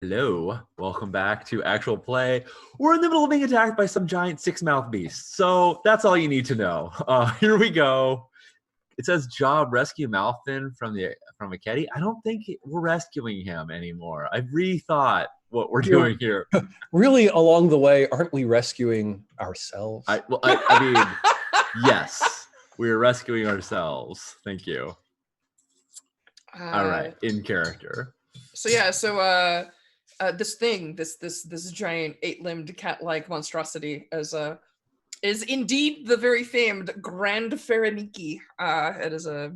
Hello, welcome back to actual play. We're in the middle of being attacked by some giant six-mouthed beast, so that's all you need to know. Here we go. It says job rescue Malfin from a Ketty. I don't think we're rescuing him anymore. I've rethought what we're doing here. Really, along the way, aren't we rescuing ourselves? I mean, yes, we're rescuing ourselves. Thank you. All right, in character. This giant 8-limbed cat-like monstrosity is indeed the very famed Grand Fereniki. It is a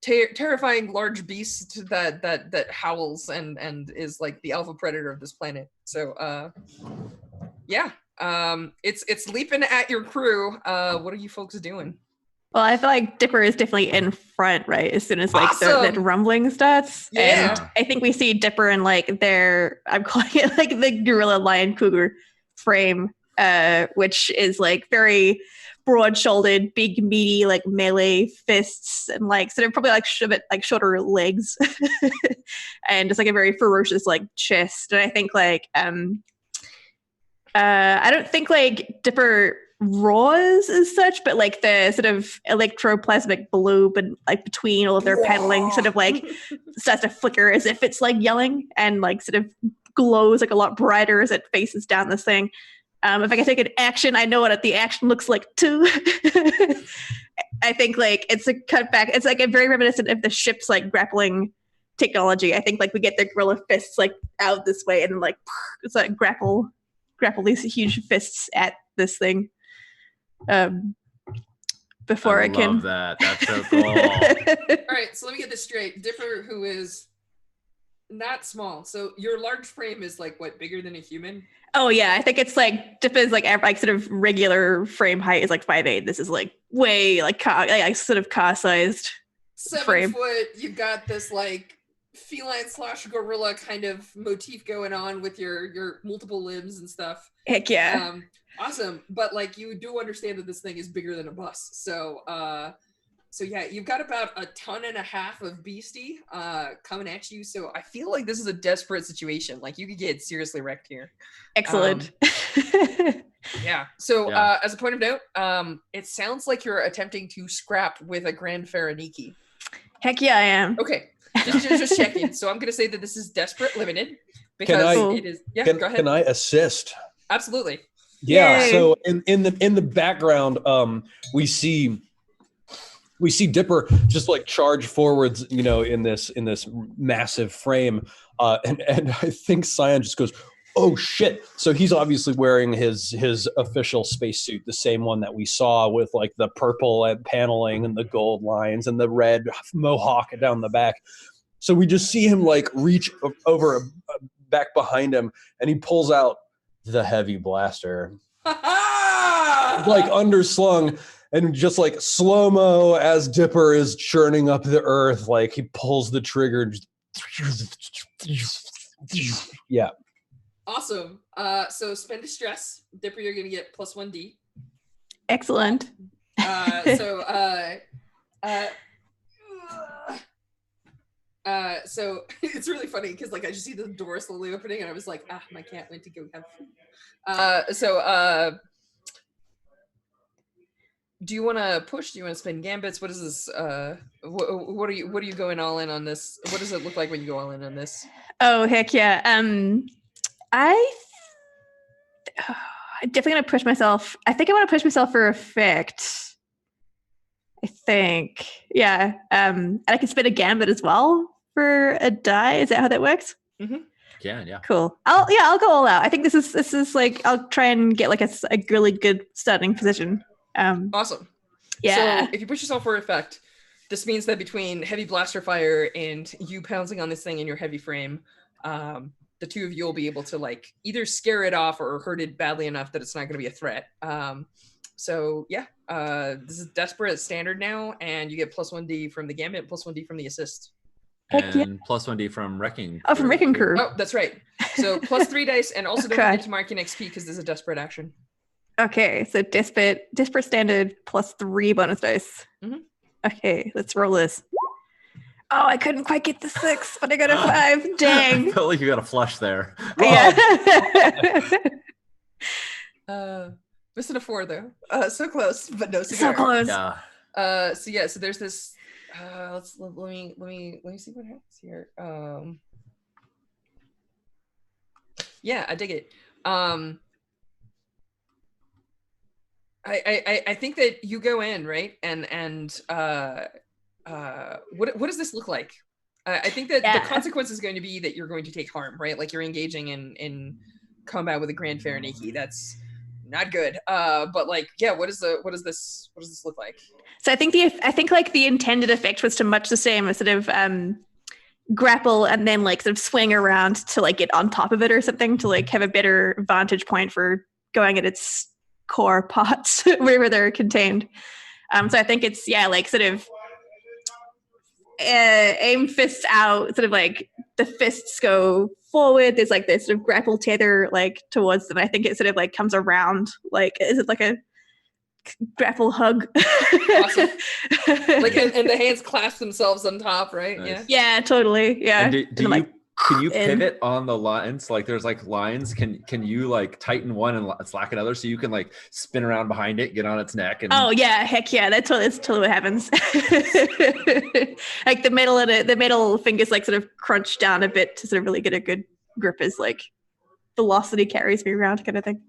terrifying large beast that howls and is like the alpha predator of this planet. So it's leaping at your crew. What are you folks doing? Well, I feel like Dipper is definitely in front, right? As soon as the rumbling starts. Yeah. And I think we see Dipper in like their, I'm calling it like the gorilla lion cougar frame, which is like very broad-shouldered, big, meaty, like melee fists and like sort of probably like shorter legs and just like a very ferocious like chest. And I think like I don't think like Dipper roars as such, but like the sort of electroplasmic blue, but like between all of their paneling sort of like starts to flicker as if it's like yelling and like sort of glows like a lot brighter as it faces down this thing. If I can take an action, I know what the action looks like too. I think like it's a cutback. It's like a very reminiscent of the ship's like grappling technology. I think like we get the gorilla fists like out this way and like it's like grapple these huge fists at this thing. Before I can love that. That's so cool. All right, so let me get this straight. Dipper, who is not small, so your large frame is like what, bigger than a human? Oh yeah, I think it's like Dipper's like sort of regular frame height is like 5'8". This is like way like sort of car-sized 7 frame. foot. You got this like feline / gorilla kind of motif going on with your multiple limbs and stuff. Heck yeah. Awesome. But like you do understand that this thing is bigger than a bus. So yeah, you've got about 1.5 tons of beastie coming at you. So I feel like this is a desperate situation. Like you could get seriously wrecked here. Excellent. Yeah. So as a point of note, it sounds like you're attempting to scrap with a Grand Fereniki. Heck yeah, I am. Okay. Just checking. So I'm going to say that this is desperate limited because it is. Yeah, go ahead. Can I assist? Absolutely. Yeah. Yay. So in the background, we see Dipper just like charge forwards, in this massive frame, and I think Cyan just goes, "Oh shit!" So he's obviously wearing his official spacesuit, the same one that we saw with like the purple paneling and the gold lines and the red mohawk down the back. So we just see him like reach over back behind him, and he pulls out the heavy blaster, like underslung, and just like slow-mo as Dipper is churning up the earth, like he pulls the trigger. Yeah. Awesome. So spend distress. Dipper, you're gonna get +1d. Excellent. So it's really funny because like I just see the door slowly opening and I was like, I can't wait to go have fun. Do you want to push? Do you want to spin gambits? What is this? What are you going all in on this? What does it look like when you go all in on this? Oh heck yeah. I'm definitely gonna push myself. I think I want to push myself for effect. I think. Yeah. And I can spin a gambit as well for a die. Is that how that works? Mm-hmm. Yeah. Cool. I'll go all out. I think this is like I'll try and get like a really good starting position. Awesome. Yeah. So if you push yourself for effect, this means that between heavy blaster fire and you pouncing on this thing in your heavy frame, the two of you will be able to like either scare it off or hurt it badly enough that it's not going to be a threat. This is desperate standard now, and you get +1d from the gambit, +1d from the assist. And +1d from Wrecking Crew. Oh, from Wrecking Crew. Oh, that's right. So +3 dice, and also don't forget to mark an XP because this is a desperate action. Okay, so desperate standard +3 bonus dice. Mm-hmm. Okay, let's roll this. Oh, I couldn't quite get the 6, but I got a 5. Dang. I felt like you got a flush there. Yeah. Missing a 4 though. So close, but no So cigar. close. Yeah. So there's this. Let me see what happens here. Yeah, I dig it. I think that you go in, right, and what does this look like? I think that the consequence is going to be that you're going to take harm, right? Like you're engaging in combat with a Grand Fariniki. That's not good. But like, yeah, what does this look like? So I think like the intended effect was to much the same as sort of grapple and then like sort of swing around to like get on top of it or something to like have a better vantage point for going at its core parts wherever they're contained. So I think it's like sort of aim fists out, sort of like the fists go forward. There's like this sort of grapple tether like towards them. I think it sort of like comes around. Like, is it like a grapple hug? Awesome. Like, and the hands clasp themselves on top, right? Nice. Yeah, totally. Yeah. And can you pivot on the lines? Like there's like lines. Can you like tighten one and slack another so you can like spin around behind it, get on its neck? And oh yeah, heck yeah, that's totally what happens. Like the middle fingers like sort of crunch down a bit to sort of really get a good grip as like velocity carries me around kind of thing.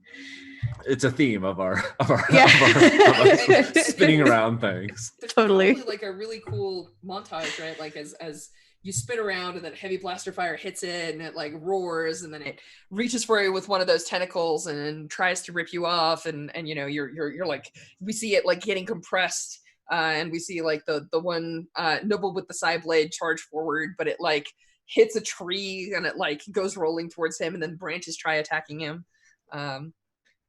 It's a theme of our Yeah. of our spinning around things. Totally. Probably like a really cool montage, right? Like as you spin around and then heavy blaster fire hits it and it like roars and then it reaches for you with one of those tentacles and tries to rip you off and you know you're like, we see it like getting compressed and we see like the one noble with the side blade charge forward, but it like hits a tree and it like goes rolling towards him and then branches try attacking him.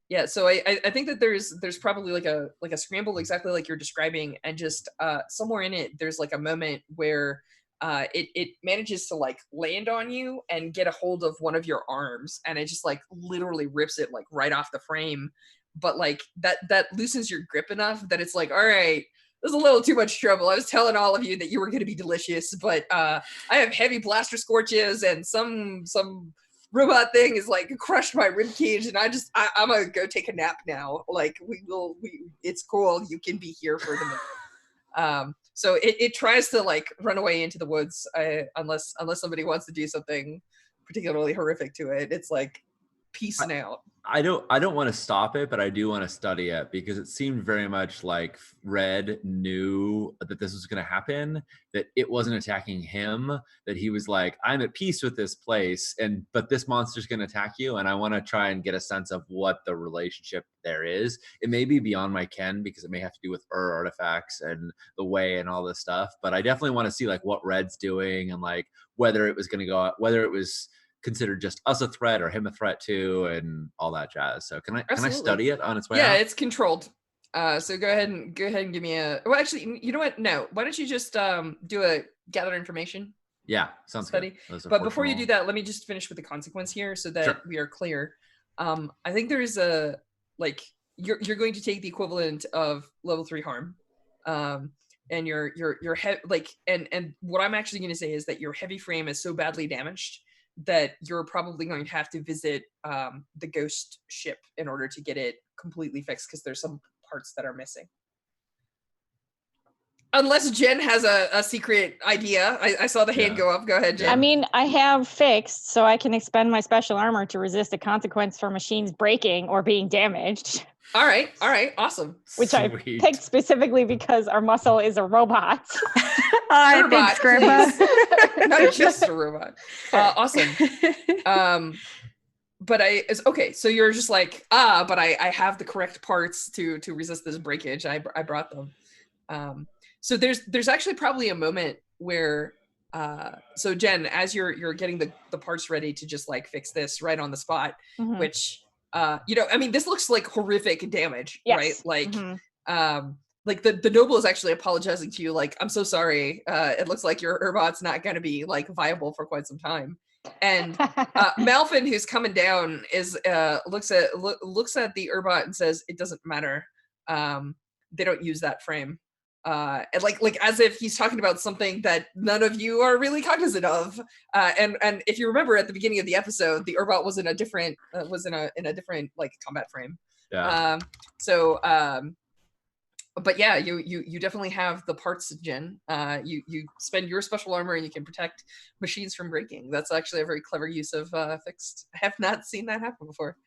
Yeah, so I think that there's probably like a scramble exactly like you're describing, and just somewhere in it there's like a moment where it manages to like land on you and get a hold of one of your arms, and it just like literally rips it like right off the frame. But like that loosens your grip enough that it's like, all right, there's a little too much trouble. I was telling all of you that you were going to be delicious, but I have heavy blaster scorches and some robot thing is like crushed my rib cage, and I'm gonna go take a nap now. Like it's cool. You can be here for the minute. So it tries to like run away into the woods unless somebody wants to do something particularly horrific to it. It's like peacing out. I don't want to stop it, but I do want to study it because it seemed very much like Red knew that this was going to happen, that it wasn't attacking him, that he was like, I'm at peace with this place, but this monster's going to attack you, and I want to try and get a sense of what the relationship there is. It may be beyond my ken because it may have to do with artifacts and the way and all this stuff, but I definitely want to see like what Red's doing and like whether it was going to go, whether it was considered just us a threat or him a threat too, and all that jazz. So can I study it on its way? Yeah, out? it's controlled. So go ahead and give me a. Well, actually, you know what? No, why don't you just do a gather information? Yeah, sounds study. Good. But before you do that, let me just finish with the consequence here so that we are clear. I think there is a like you're going to take the equivalent of level 3 harm. And your like and what I'm actually going to say is that your heavy frame is so badly damaged that you're probably going to have to visit the ghost ship in order to get it completely fixed because there's some parts that are missing. Unless Jen has a secret idea. I saw the hand go up. Go ahead, Jen. I mean, I have fixed, so I can expend my special armor to resist a consequence for machines breaking or being damaged. All right, awesome. Which I picked specifically because our muscle is a robot. Thanks, Grandpa. Not just a robot. Awesome. But okay. So you're just like, but I have the correct parts to resist this breakage. I brought them. So there's actually probably a moment where, so Jen, as you're getting the parts ready to just like fix this right on the spot, which. You know, I mean, this looks like horrific damage, right? Like, like the noble is actually apologizing to you, like, I'm so sorry. It looks like your Urbot's not going to be like viable for quite some time. And Malfin, who's coming down, is looks at the Urbot and says, "It doesn't matter. They don't use that frame. and like as if he's talking about something that none of you are really cognizant of. And if you remember at the beginning of the episode, the Urbot was in a different different like combat frame. Yeah. But yeah, you definitely have the parts gen. You spend your special armor and you can protect machines from breaking. That's actually a very clever use of fixed. I have not seen that happen before.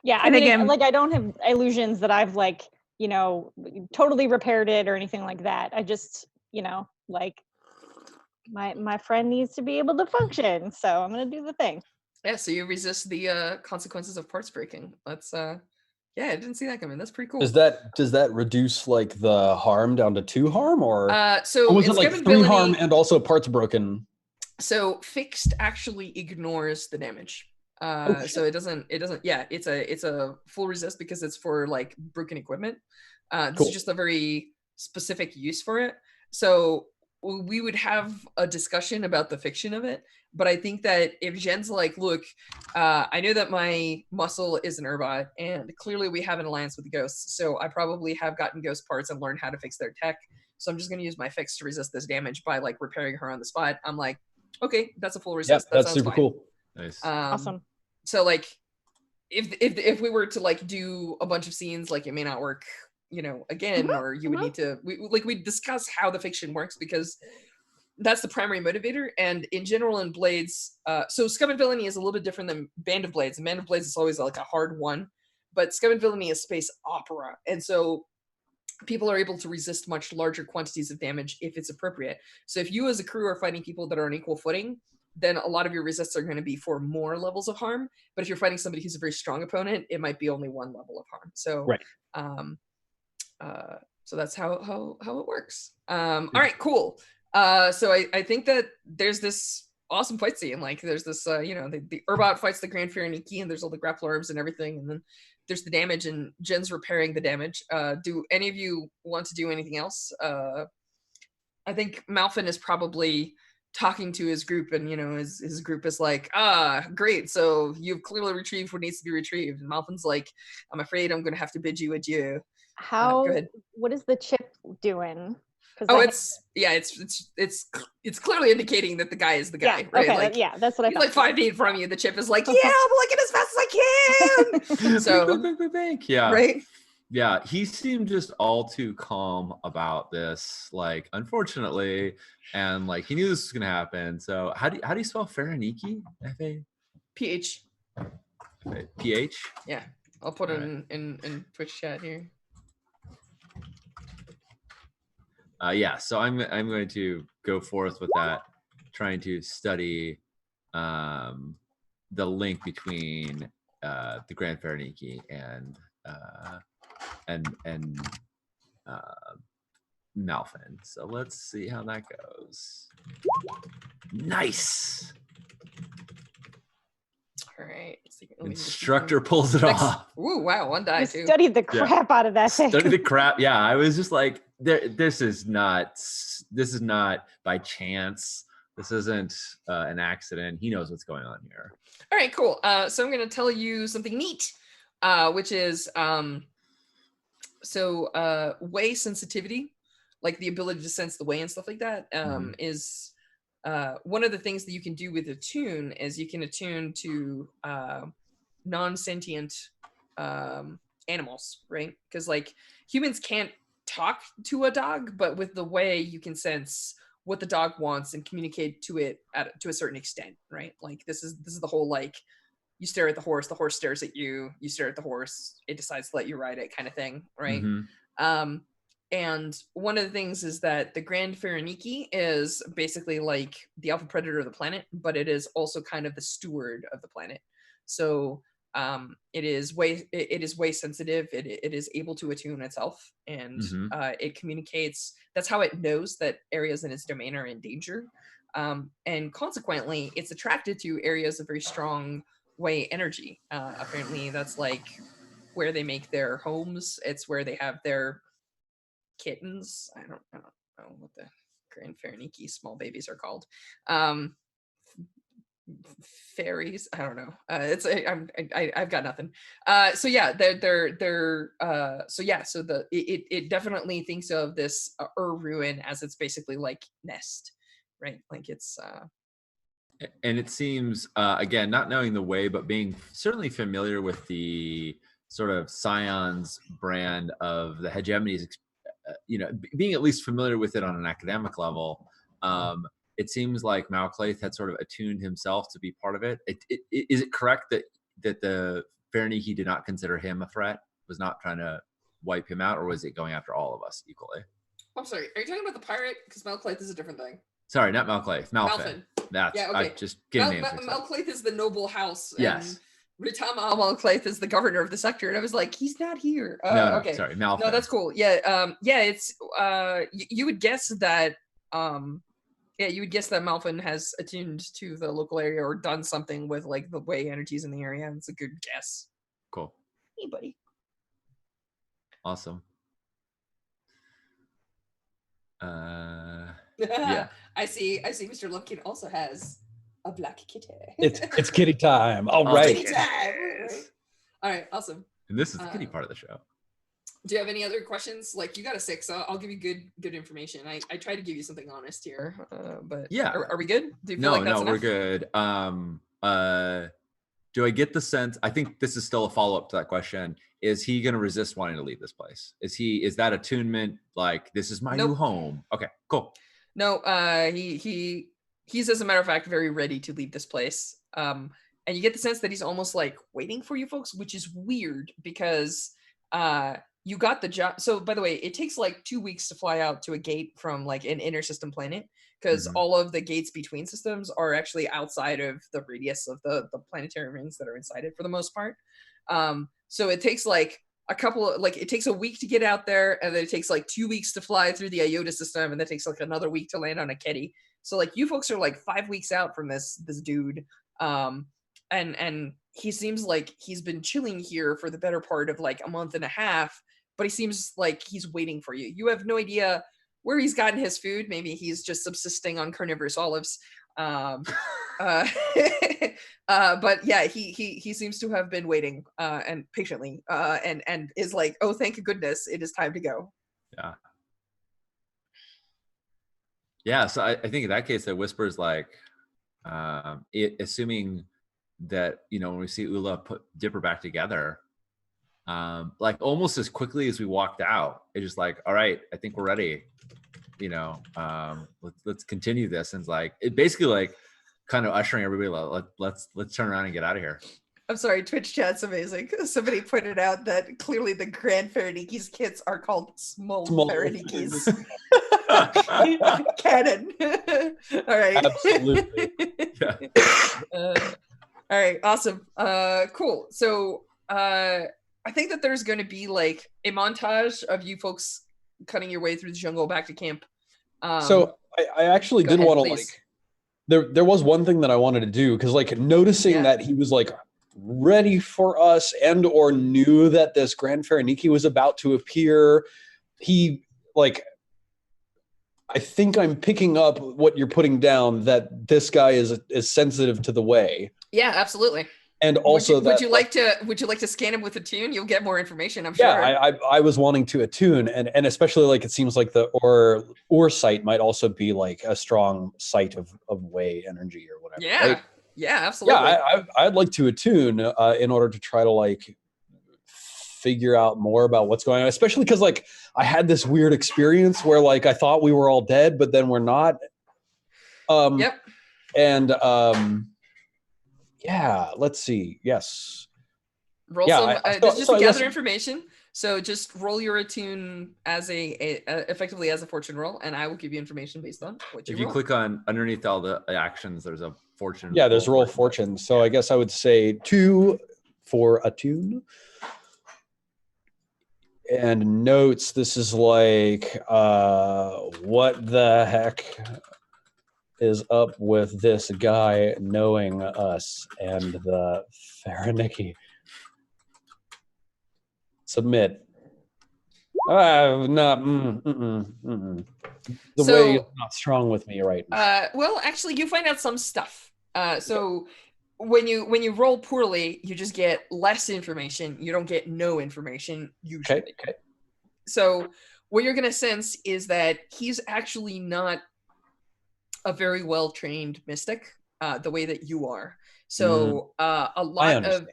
Yeah, I mean, like I don't have illusions that I've like, you know, totally repaired it or anything like that. I just, you know, like my friend needs to be able to function, so I'm gonna do the thing. Yeah, so you resist the consequences of parts breaking. That's yeah, I didn't see that coming. That's pretty cool. Does that reduce like the harm down to 2 harm, or so was it like 3 harm and also parts broken? So fixed actually ignores the damage. So it doesn't yeah, it's a full resist because it's for like broken equipment. This is just a very specific use for it. So we would have a discussion about the fiction of it, but I think that if Jen's like, look, I know that my muscle is an Urbot, and clearly we have an alliance with the ghosts, so I probably have gotten ghost parts and learned how to fix their tech. So I'm just going to use my fix to resist this damage by like repairing her on the spot. I'm like, okay, that's a full resist. Yep, that's super cool. Nice. Awesome. So like, if we were to like do a bunch of scenes, like it may not work, you know, again, or you would need to we discuss how the fiction works, because that's the primary motivator. And in general, in Blades, so Scum and Villainy is a little bit different than Band of Blades. And Band of Blades is always like a hard one, but Scum and Villainy is space opera, and so people are able to resist much larger quantities of damage if it's appropriate. So if you as a crew are fighting people that are on equal footing, then a lot of your resists are going to be for more levels of harm. But if you're fighting somebody who's a very strong opponent, it might be only 1 level of harm. So so that's how it works. All right, cool. So I think that there's this awesome fight scene. Like there's this, you know, the Urbot fights the Grand Phalaniki, and there's all the grapple orbs and everything, and then there's the damage, and Jen's repairing the damage. Do any of you want to do anything else? I think Malfin is probably talking to his group, and you know, his group is like, great, so you've clearly retrieved what needs to be retrieved. And Malfin's like, I'm afraid I'm gonna have to bid you adieu. How? Go ahead. What is the chip doing? Oh, it's clearly indicating that the guy is the guy, yeah, right? Okay, like, yeah, that's what I he's thought. like 5 feet from you. The chip is like, yeah, I'm looking as fast as I can. So, yeah, right? Yeah, he seemed just all too calm about this. Like, unfortunately, and like he knew this was gonna happen. So, how do you spell Phalaniki? F-A? PH. PH? Yeah, I'll put it in Twitch chat here. Yeah, so I'm going to go forth with that, trying to study the link between the Grand Phalaniki and Malfin. So let's see how that goes. Nice. All right. Instructor pulls it off. Ooh, wow, 1 die too. Studied the crap out of that thing. Studied the crap. Yeah, I was just like, this is not by chance. This isn't an accident. He knows what's going on here. All right, cool. So I'm going to tell you something neat, which is way sensitivity, like the ability to sense the way and stuff like that, is one of the things that you can do with attune. Is you can attune to non-sentient animals, right? Because like humans can't talk to a dog, but with the way you can sense what the dog wants and communicate to it to a certain extent, right? Like this is the whole, like, you stare at the horse stares at you, you stare at the horse, it decides to let you ride it kind of thing, right? And one of the things is that the Grand Phalaniki is basically like the alpha predator of the planet, but it is also kind of the steward of the planet. So it is way sensitive. It is able to attune itself, and it communicates. That's how it knows that areas in its domain are in danger, and consequently, it's attracted to areas of very strong way energy. Apparently, that's like where they make their homes. It's where they have their kittens. I don't know what the Grand Phalaniki small babies are called. fairies. I don't know. I've got nothing. So yeah, it definitely thinks of this ruin as its basically like nest, right? Like it's And it seems, again, not knowing the way, but being certainly familiar with the sort of Scion's brand of the hegemonies, being at least familiar with it on an academic level. It seems like Malclaith had sort of attuned himself to be part of it. Is it correct that the Fariniki did not consider him a threat, was not trying to wipe him out, or was it going after all of us equally? I'm sorry, are you talking about the pirate? Because Malclaith is a different thing. Sorry, not Malclaith, Malfin. That's, yeah, okay. I just get names. Malclaith is the noble house. Yes. Ritama Malclaith is the governor of the sector, and I was like, he's not here. No, okay, sorry, Malfin. No, that's cool. Yeah, it's you would guess that you would guess that Malfin has attuned to the local area or done something with like the way energies in the area. It's a good guess. Cool. Hey, buddy. Awesome. Yeah. I see Mr. Lumpkin also has a black kitty. It's kitty time. All right. Kitty time. All right, awesome. And this is the kitty part of the show. Do you have any other questions? Like, you got a 6. I'll give you good information. I try to give you something honest here, but yeah, are we good? Do you feel like that's enough? We're good. Do I get the sense? I think this is still a follow up to that question. Is he going to resist wanting to leave this place? Is that attunement like this is my new home? Okay, cool. No, he's as a matter of fact very ready to leave this place. And you get the sense that he's almost like waiting for you folks, which is weird because you got the job. So by the way, it takes like 2 weeks to fly out to a gate from like an inner system planet because all of the gates between systems are actually outside of the radius of the planetary rings that are inside it for the most part. So it takes like it takes a week to get out there, and then it takes like 2 weeks to fly through the Iota system, and then it takes like another week to land on a Ketty. So like you folks are like 5 weeks out from this dude. And he seems like he's been chilling here for the better part of like a month and a half, but he seems like he's waiting for you. You have no idea where he's gotten his food. Maybe he's just subsisting on carnivorous olives. But yeah, he seems to have been waiting and patiently and is like, oh, thank goodness, it is time to go. Yeah. So I think in that case, that whispers like, assuming that when we see Ula put Dipper back together, like almost as quickly as we walked out, it's just like, all right, I think we're ready. Let's continue this, and it's like it basically like kind of ushering everybody let's turn around and get out of here. I'm sorry, Twitch chat's amazing. Somebody pointed out that clearly the Grand Fariniki's kits are called small Fariniki's. Canon. All right. Absolutely. Yeah. All right, awesome. Cool. So I think that there's going to be like a montage of you folks cutting your way through the jungle back to camp. So I actually did want to like, there was one thing that I wanted to do because like noticing that he was like ready for us and or knew that this Grand Fariniki was about to appear. He like, I think I'm picking up what you're putting down that this guy is sensitive to the way. Yeah, absolutely. And also, would you like to scan him with a tune? You'll get more information, I'm sure. Yeah, I was wanting to attune, and especially like it seems like the or site might also be like a strong site of way energy or whatever. Yeah, right? Yeah, absolutely. Yeah, I'd like to attune in order to try to like figure out more about what's going on, especially because like I had this weird experience where like I thought we were all dead, but then we're not. Yep. And yeah, let's see. Yes. Roll just to gather information. So just roll your attune as effectively as a fortune roll, and I will give you information based on what you roll. If you click on underneath all the actions, there's a fortune. Yeah, there's roll fortune. So I guess I would say 2 for attune. And notes, this is like, what the heck is up with this guy knowing us and the Fariniki? Submit. The way is not strong with me right now. Well, actually, you find out some stuff. So when you roll poorly, you just get less information. You don't get no information usually. Okay. So what you're gonna sense is that he's actually not a very well trained mystic, the way that you are. So a lot of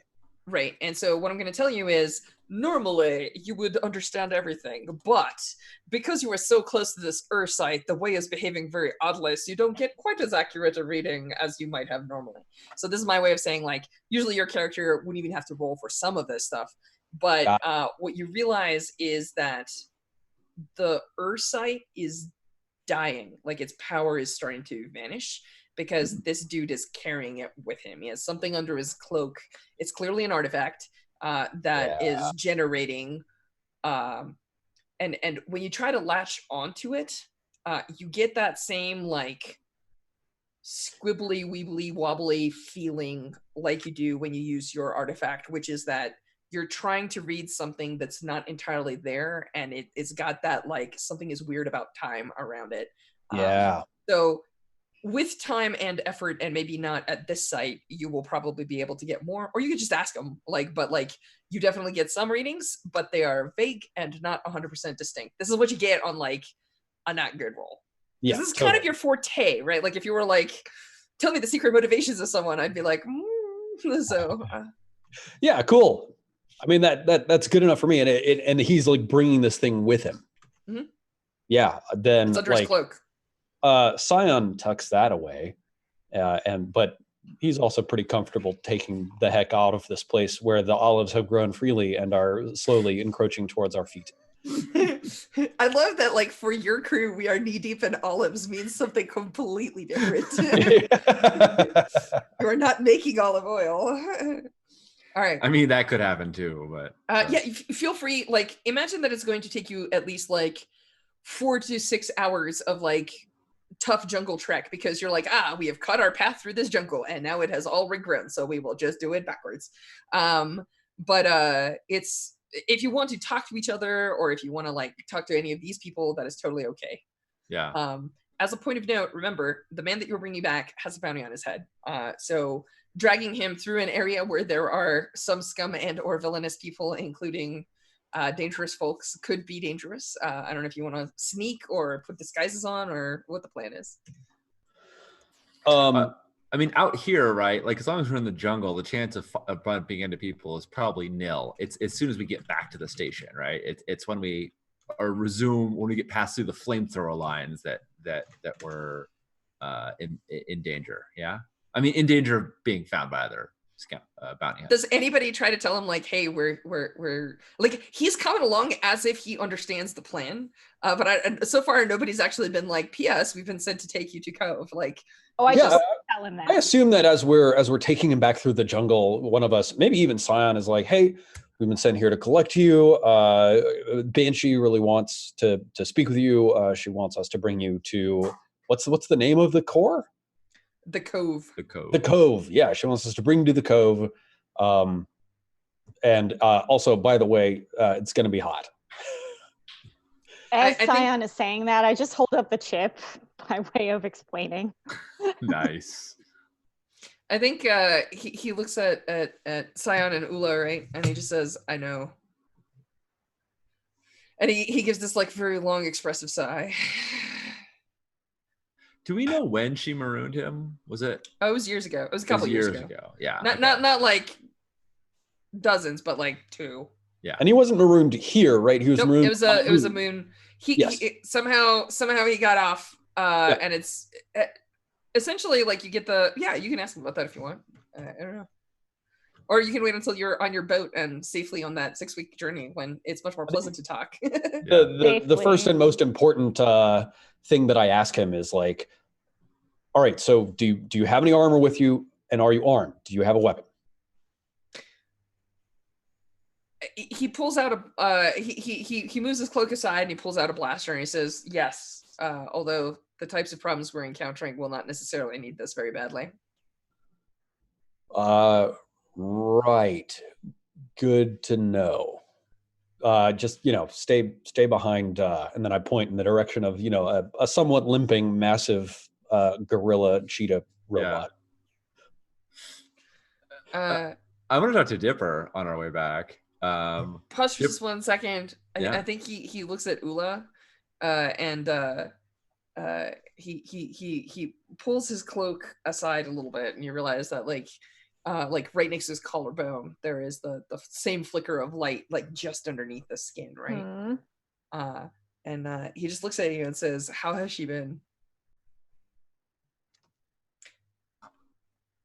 right. And so what I'm gonna tell you is normally you would understand everything, but because you are so close to this site, the way is behaving very oddly, so you don't get quite as accurate a reading as you might have normally. So this is my way of saying, like, usually your character wouldn't even have to roll for some of this stuff, but what you realize is that the site is dying, like its power is starting to vanish because this dude is carrying it with him. He has something under his cloak. It's clearly an artifact that is generating and when you try to latch onto it, you get that same like squibbly weebly wobbly feeling like you do when you use your artifact, which is that you're trying to read something that's not entirely there, and it's got that like something is weird about time around it. So with time and effort, and maybe not at this site, you will probably be able to get more, or you could just ask them. But you definitely get some readings, but they are vague and not 100% distinct. This is what you get on like a not good roll. Yeah, this is kind of your forte, right? Like if you were like, tell me the secret motivations of someone, I'd be like, so. Yeah, cool. I mean that's good enough for me, and he's like bringing this thing with him. Mm-hmm. Yeah, then it's under his cloak. Scion tucks that away, but he's also pretty comfortable taking the heck out of this place where the olives have grown freely and are slowly encroaching towards our feet. I love that, like, for your crew, we are knee deep in olives means something completely different. You are not making olive oil. All right. I mean, that could happen too, but yeah, feel free. Like, imagine that it's going to take you at least like 4 to 6 hours of like tough jungle trek, because you're like, we have cut our path through this jungle and now it has all regrown, so we will just do it backwards. But it's, if you want to talk to each other, or if you want to like talk to any of these people, that is totally okay. Yeah. As a point of note, remember, the man that you're bringing back has a bounty on his head. So dragging him through an area where there are some scum and or villainous people, including dangerous folks, could be dangerous. I don't know if you want to sneak or put disguises on, or what the plan is. I mean, out here, right? Like, as long as we're in the jungle, the chance of bumping into people is probably nil. It's as soon as we get back to the station, right? It's when we when we get past through the flamethrower lines that we're in danger. Yeah, I mean, in danger of being found by other bounty hunters. Does anybody try to tell him like, hey, we're like, he's coming along as if he understands the plan, but so far nobody's actually been like, P.S. we've been sent to take you to Cove. Like, just tell him that. I assume that as we're taking him back through the jungle, one of us, maybe even Scion, is like, hey, we've been sent here to collect you. Banshee really wants to speak with you. She wants us to bring you to what's the name of the core? The Cove. The Cove. Yeah, she wants us to bring you to the Cove. And also, by the way, it's going to be hot. As Scion is saying that, I just hold up the chip by way of explaining. Nice. I think he looks at Scion and Ula, right? And he just says, I know. And he gives this like very long expressive sigh. Do we know when she marooned him? Was it? Oh, it was years ago. It was a couple years ago. Yeah. Not like dozens, but like 2. Yeah. And he wasn't marooned here, right? He was marooned. It was a moon. He somehow he got off. And it's essentially like you get you can ask him about that if you want. I don't know. Or you can wait until you're on your boat and safely on that 6-week journey when it's much more pleasant to talk. The first and most important thing that I ask him is like, all right, so do you have any armor with you, and are you armed? Do you have a weapon? He pulls out he moves his cloak aside and he pulls out a blaster and he says, yes, although the types of problems we're encountering will not necessarily need this very badly. Right. Good to know. Just, stay behind, and then I point in the direction of, a somewhat limping, massive gorilla cheetah robot. Uh, I want to talk to Dipper on our way back. pause for just 1 second. Yeah. I think he looks at Ula, and he pulls his cloak aside a little bit, and you realize that like right next to his collarbone there is the same flicker of light like just underneath the skin, right? And he just looks at you and says, "How has she been?"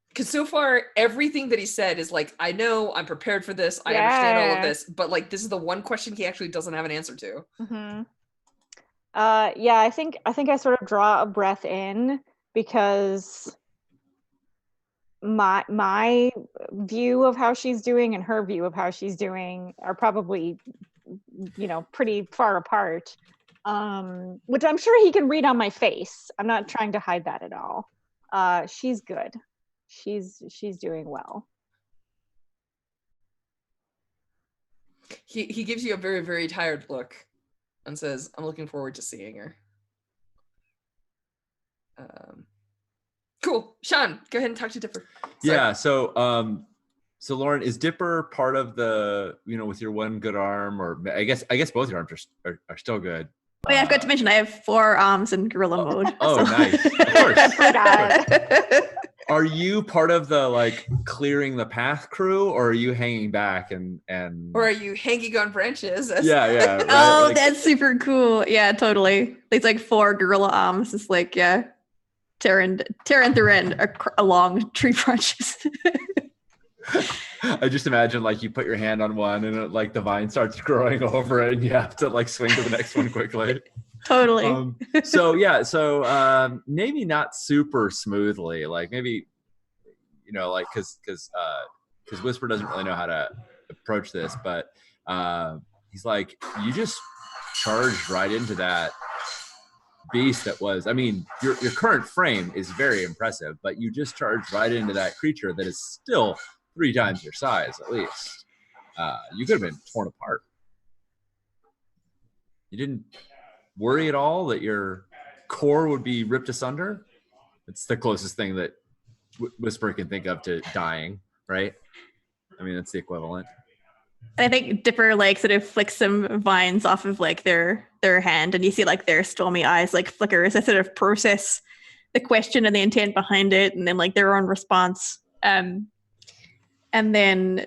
Because so far everything that he said is like, I know, I'm prepared for this, I understand all of this, but like this is the one question he actually doesn't have an answer to. Yeah, I think I sort of draw a breath in, because my view of how she's doing and her view of how she's doing are probably, pretty far apart. Which I'm sure he can read on my face. I'm not trying to hide that at all. She's good. She's doing well. He gives you a very, very tired look and says, "I'm looking forward to seeing her." Cool. Sean, go ahead and talk to Dipper. Sorry. Yeah. So Lauren, is Dipper part of the, with your one good arm, or I guess both your arms are still good? Oh yeah, I forgot to mention I have 4 arms in gorilla mode. Oh, so. Nice. Of course. I forgot. Are you part of the like clearing the path crew, or are you hanging back and Or are you hanging on branches? Yeah. Right? Oh, Like, that's super cool. Yeah, totally. It's like 4 gorilla arms. It's like, yeah, tearing through end along tree branches. I just imagine like you put your hand on one and like the vine starts growing over it, and you have to like swing to the next one quickly. Totally. So maybe not super smoothly, like maybe, like because Whisper doesn't really know how to approach this, but he's like, you just charged right into that beast that was, I mean, your current frame is very impressive, but you just charged right into that creature that is still 3 times your size at least. You could have been torn apart. You didn't worry at all that your core would be ripped asunder? It's the closest thing that Whisper can think of to dying, right? I mean, that's the equivalent. I think Dipper like sort of flicks some vines off of like their hand, and you see like their stormy eyes like flicker as they sort of process the question and the intent behind it, and then like their own response. And then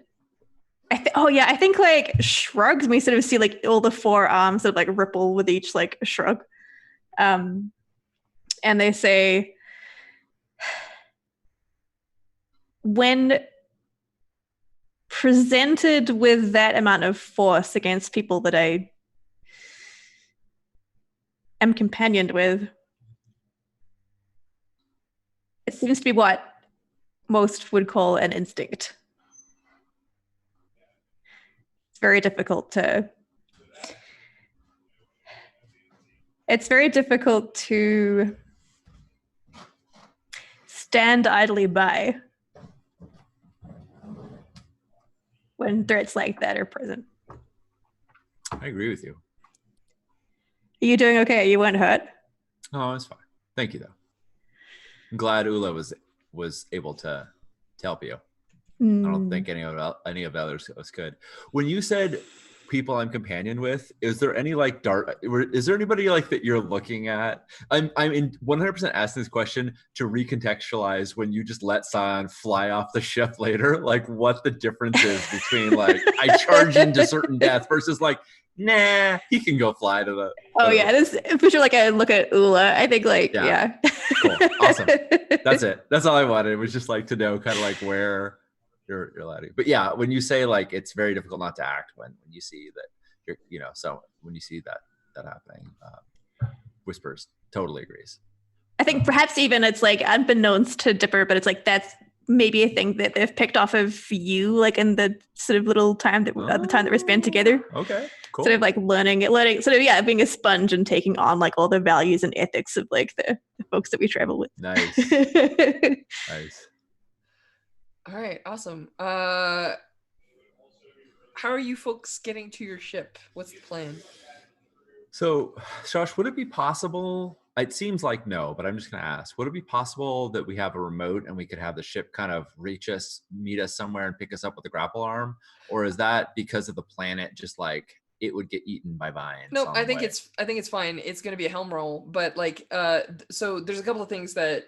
I think like shrugs, we sort of see like all the 4 arms sort of like ripple with each like shrug. And they say, when presented with that amount of force against people that I am companioned with, it seems to be what most would call an instinct. It's very difficult to stand idly by when threats like that are present. I agree with you. Are you doing okay? You weren't hurt? Oh, it's fine. Thank you, though. I'm glad Ula was able to help you. I don't think any of the others was good. When you said people I'm companioned with, is there any like is there anybody like that you're looking at? I'm in 100% asking this question to recontextualize when you just let Scion fly off the ship later, like what the difference is between like I charge into certain death versus like, nah, he can go fly to the. Oh yeah, this for sure. Like I look at Ula, I think like yeah. Cool, awesome. That's it. That's all I wanted. It was just like to know kind of like where you're landing. But yeah, when you say like it's very difficult not to act when you see that you're, so when you see that happening, Whispers totally agrees. I think perhaps even it's like unbeknownst to Dipper, but it's like that's maybe a thing that they've picked off of you, like in the sort of little time that the time that we spent together. Okay, cool. Sort of like learning, sort of being a sponge and taking on like all the values and ethics of like the folks that we travel with. Nice. Nice. All right, awesome. How are you folks getting to your ship? What's the plan? So, Josh, would it be possible? It seems like no, but I'm just going to ask, would it be possible that we have a remote and we could have the ship kind of reach us, meet us somewhere and pick us up with a grapple arm? Or is that because of the planet, just like it would get eaten by vines? No, on I the think way? it's fine. It's going to be a helm roll, but like so there's a couple of things that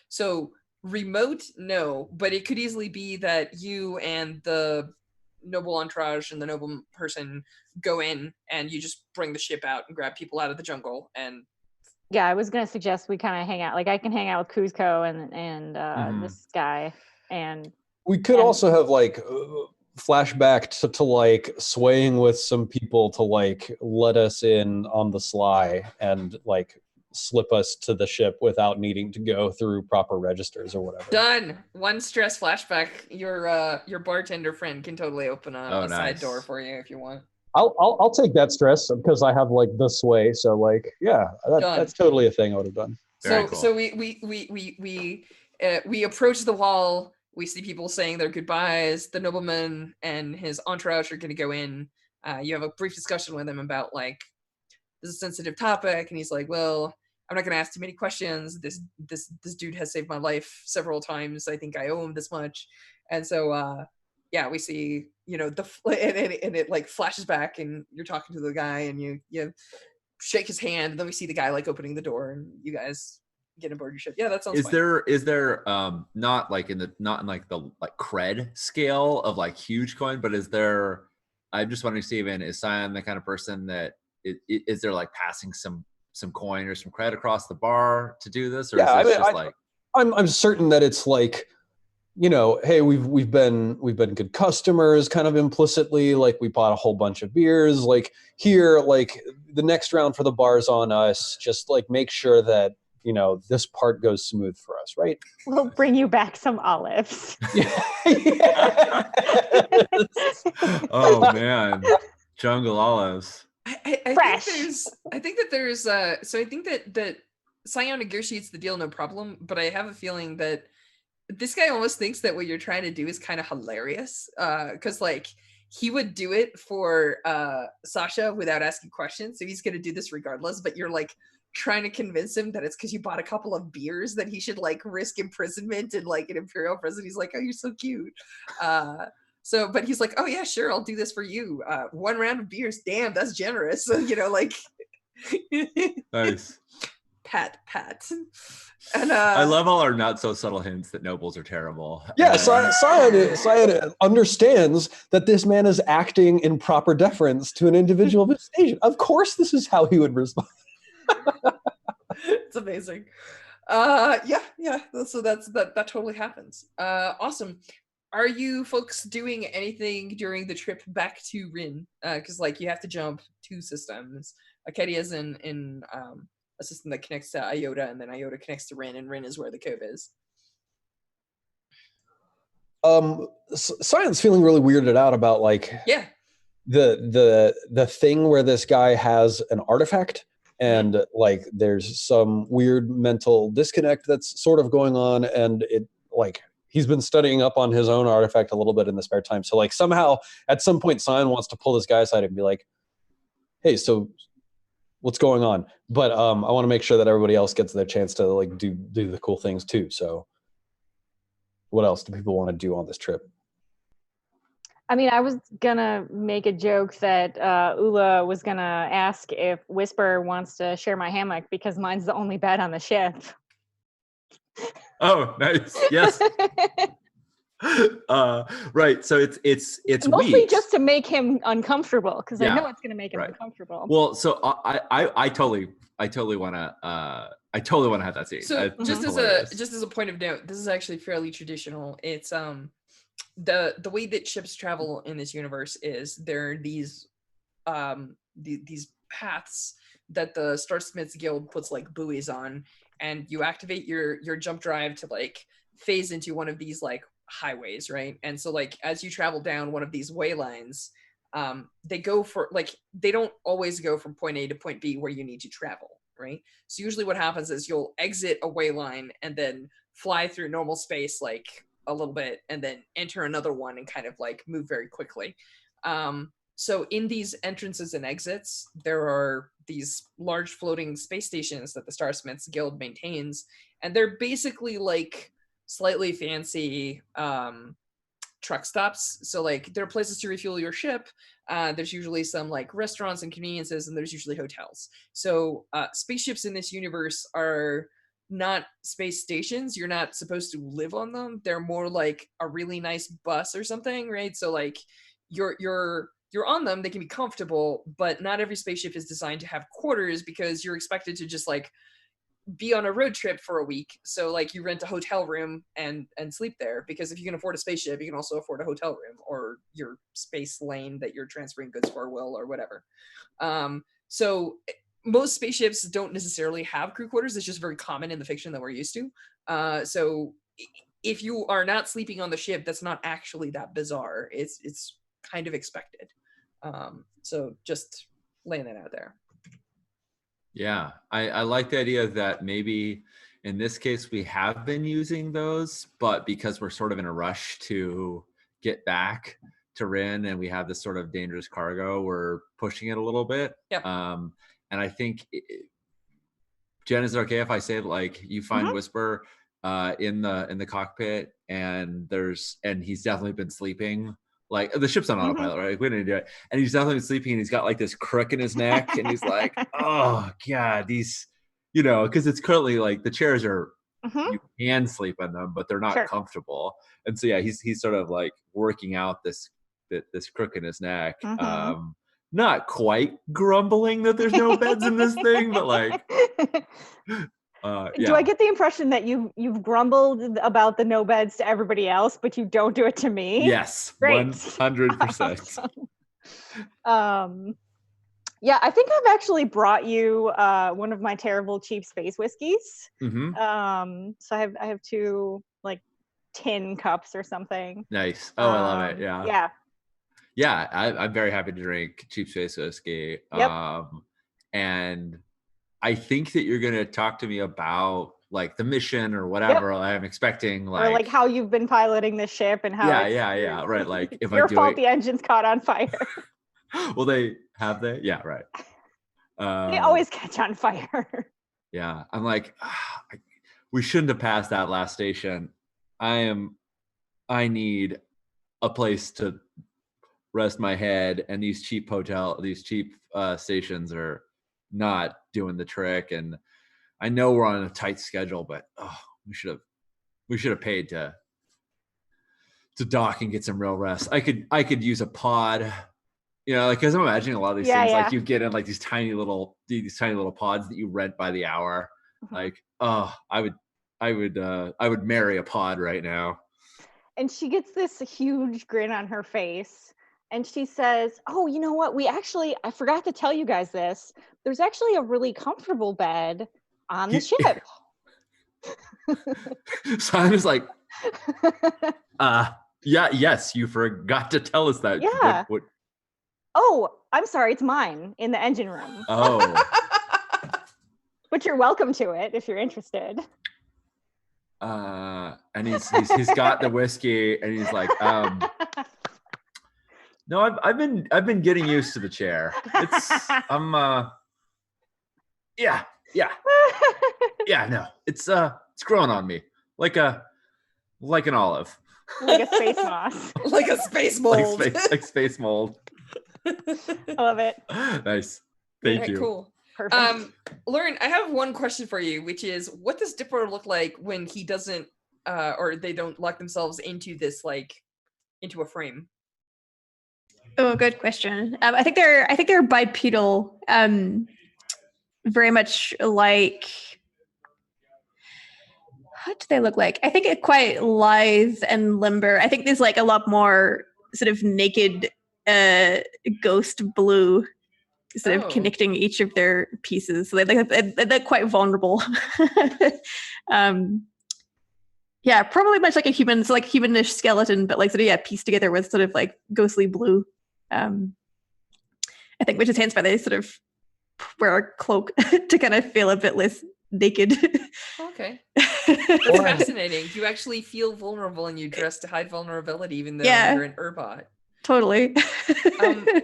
so remote no, but it could easily be that you and the noble entourage and the noble person go in and you just bring the ship out and grab people out of the jungle and Yeah, I was gonna suggest we kind of hang out. Like I can hang out with Kuzco and Mhm. this guy, and We could And- also have like flashback to like swaying with some people to like let us in on the sly and like slip us to the ship without needing to go through proper registers or whatever. done. One stress flashback. Your bartender friend can totally open Oh, a side nice. door for you if you want. I'll take that stress because I have like the sway. So like yeah, Done. that's totally a thing I would have done. Very So cool. so we approach the wall. We see people saying their goodbyes. The nobleman and his entourage are going to go in. You have a brief discussion with him about like this is a sensitive topic, and he's like, "Well, I'm not going to ask too many questions. This dude has saved my life several times. I think I owe him this much." And so yeah, we see and it like flashes back, and you're talking to the guy, and you shake his hand, and then we see the guy like opening the door, and you guys get aboard your ship. Yeah, that sounds Is fine. there not like in like the like cred scale of like huge coin, but is there, I'm just wondering, Steven, is Sion the kind of person that is there like passing some coin or some cred across the bar to do this, or Yeah, I is this mean, just like I'm certain that it's like, you know, hey, we've been good customers, kind of implicitly, like we bought a whole bunch of beers, like here, like the next round for the bar's on us. Just like make sure that, you know, this part goes smooth for us, right? we'll bring you back some olives. oh man, jungle olives? I Fresh. think there's so I think that Sion negotiates the deal no problem, but I have a feeling that this guy almost thinks that what you're trying to do is kind of hilarious. Because like he would do it for Sasha without asking questions, so he's gonna do this regardless, but you're like trying to convince him that it's because you bought a couple of beers that he should like risk imprisonment in like an imperial prison. He's like, oh, you're so cute. So, but he's like, oh yeah, sure, I'll do this for you. One round of beers, damn, that's generous. So, like Nice. pat. And I love all our not so subtle hints that nobles are terrible. Yeah, And- Sion understands that this man is acting in proper deference to an individual of his station. Of course, this is how he would respond. it's amazing. Yeah. So that totally happens. Awesome. Are you folks doing anything during the trip back to Rin? Because like you have to jump 2 systems. Acadia's in a system that connects to Iota, and then Iota connects to Rin, and Rin is where the cove is. Sion's feeling really weirded out about like Yeah. the thing where this guy has an artifact and like there's some weird mental disconnect that's sort of going on, and it like he's been studying up on his own artifact a little bit in the spare time. So like somehow at some point Sion wants to pull this guy aside and be like, hey, so what's going on? But I want to make sure that everybody else gets their chance to like do the cool things too. So what else do people want to do on this trip? I mean, I was gonna make a joke that Ula was gonna ask if Whisper wants to share my hammock because mine's the only bed on the ship. oh, nice. Yes. Right. So it's Mostly weeks. just to make him uncomfortable because Yeah, I know it's gonna make him right. uncomfortable. Well, so I totally want to have that scene. So It's just hilarious. as a point of note, this is actually fairly traditional. It's the way that ships travel in this universe is there are these these paths that the Starsmiths Guild puts like buoys on, and you activate your jump drive to like phase into one of these like highways, right? And so like as you travel down one of these way lines, they go for like they don't always go from point A to point B where you need to travel, right? So usually what happens is you'll exit a way line and then fly through normal space like a little bit and then enter another one and kind of like move very quickly. So in these entrances and exits, there are these large floating space stations that the Starsmiths Guild maintains, and they're basically like slightly fancy truck stops. So like there are places to refuel your ship. There's usually some like restaurants and conveniences, and there's usually hotels. So spaceships in this universe are not space stations. You're not supposed to live on them. They're more like a really nice bus or something, right? So like you're on them, they can be comfortable, but not every spaceship is designed to have quarters because you're expected to just like be on a road trip for a week. So like you rent a hotel room and sleep there, because if you can afford a spaceship, you can also afford a hotel room, or your space lane that you're transferring goods for will, or whatever. So most spaceships don't necessarily have crew quarters. It's just very common in the fiction that we're used to. So if you are not sleeping on the ship, that's not actually that bizarre. It's kind of expected. So just laying that out there. Yeah, I like the idea that maybe in this case we have been using those, but because we're sort of in a rush to get back to Rin and we have this sort of dangerous cargo, we're pushing it a little bit. Yep. And I think, Jen, is it okay if I say like you find Whisper in the cockpit and he's definitely been sleeping. Like the ship's on autopilot, right? Like, we didn't do it. And he's definitely sleeping, and he's got like this crook in his neck, and he's like, oh God, these, because it's currently like the chairs are, you can sleep in them, but they're not comfortable. And so yeah, he's sort of like working out this crook in his neck. Not quite grumbling that there's no beds in this thing, but like Do I get the impression that you've grumbled about the no beds to everybody else, but you don't do it to me? Yes, 100%. Yeah, I think I've actually brought you one of my terrible cheap space whiskeys. So I have two like tin cups or something. Nice. Oh, I love it. Yeah. Yeah, I'm very happy to drink cheap space whiskey. Yep. And I think that you're going to talk to me about like the mission or whatever. I'm expecting or like how you've been piloting this ship and how right. Like if your fault the engine's caught on fire. Well, they yeah, right. They always catch on fire. Yeah, I'm like, we shouldn't have passed that last station. I need a place to rest my head, and these cheap stations are not doing the trick. And I know we're on a tight schedule, but we should have paid to dock and get some real rest. I could use a pod, like, because I'm imagining a lot of these things like you get in like these tiny little pods that you rent by the hour. Like, I would marry a pod right now. And she gets this huge grin on her face. And she says, oh, you know what? I forgot to tell you guys this. There's actually a really comfortable bed on the ship. Simon's like, yes, you forgot to tell us that. Yeah. Oh, I'm sorry. It's mine in the engine room. Oh. But you're welcome to it if you're interested. And he's got the whiskey, and he's like, no, I've been getting used to the chair. No, it's growing on me like an olive, like a space moss, like a space mold, like space mold. I love it. Nice, thank you. Cool. Perfect. Lauren, I have one question for you, which is, what does Dipper look like when he doesn't, or they don't lock themselves into this into a frame? Oh, good question. I think they're bipedal, very much like. What do they look like? I think it's quite lithe and limber. I think there's like a lot more sort of naked, ghost blue, sort of connecting each of their pieces. So they're quite vulnerable. Yeah, probably much like a human, so like humanish skeleton, but like sort of pieced together with sort of like ghostly blue. I think, which is hence why they sort of wear a cloak to kind of feel a bit less naked. Okay. That's fascinating. You actually feel vulnerable and you dress to hide vulnerability even though you're an Urbot. Totally.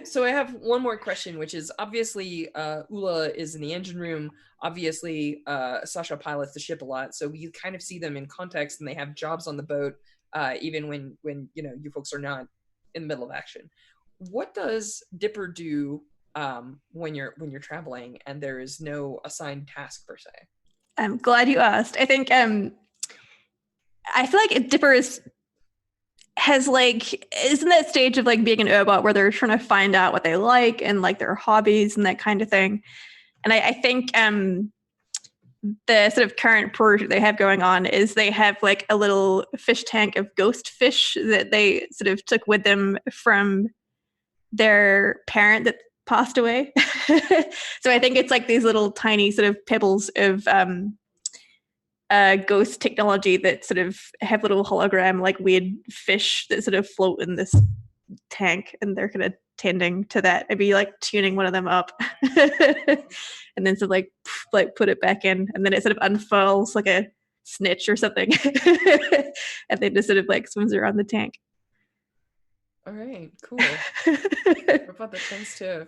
So I have one more question, which is obviously Ula is in the engine room. Obviously, Sasha pilots the ship a lot, so you kind of see them in context, and they have jobs on the boat, even when you folks are not in the middle of action. What does Dipper do when you're traveling and there is no assigned task per se? I'm glad you asked. I think I feel like Dipper is in that stage of like being an robot where they're trying to find out what they like and like their hobbies and that kind of thing. And I think the sort of current project they have going on is they have like a little fish tank of ghost fish that they sort of took with them from their parent that passed away. So I think it's like these little tiny sort of pebbles of ghost technology that sort of have little hologram like weird fish that sort of float in this tank, and they're kind of tending to that. I'd be like tuning one of them up and then sort of like put it back in, and then it sort of unfurls like a snitch or something and then just sort of like swims around the tank. All right, cool. Robot that tends to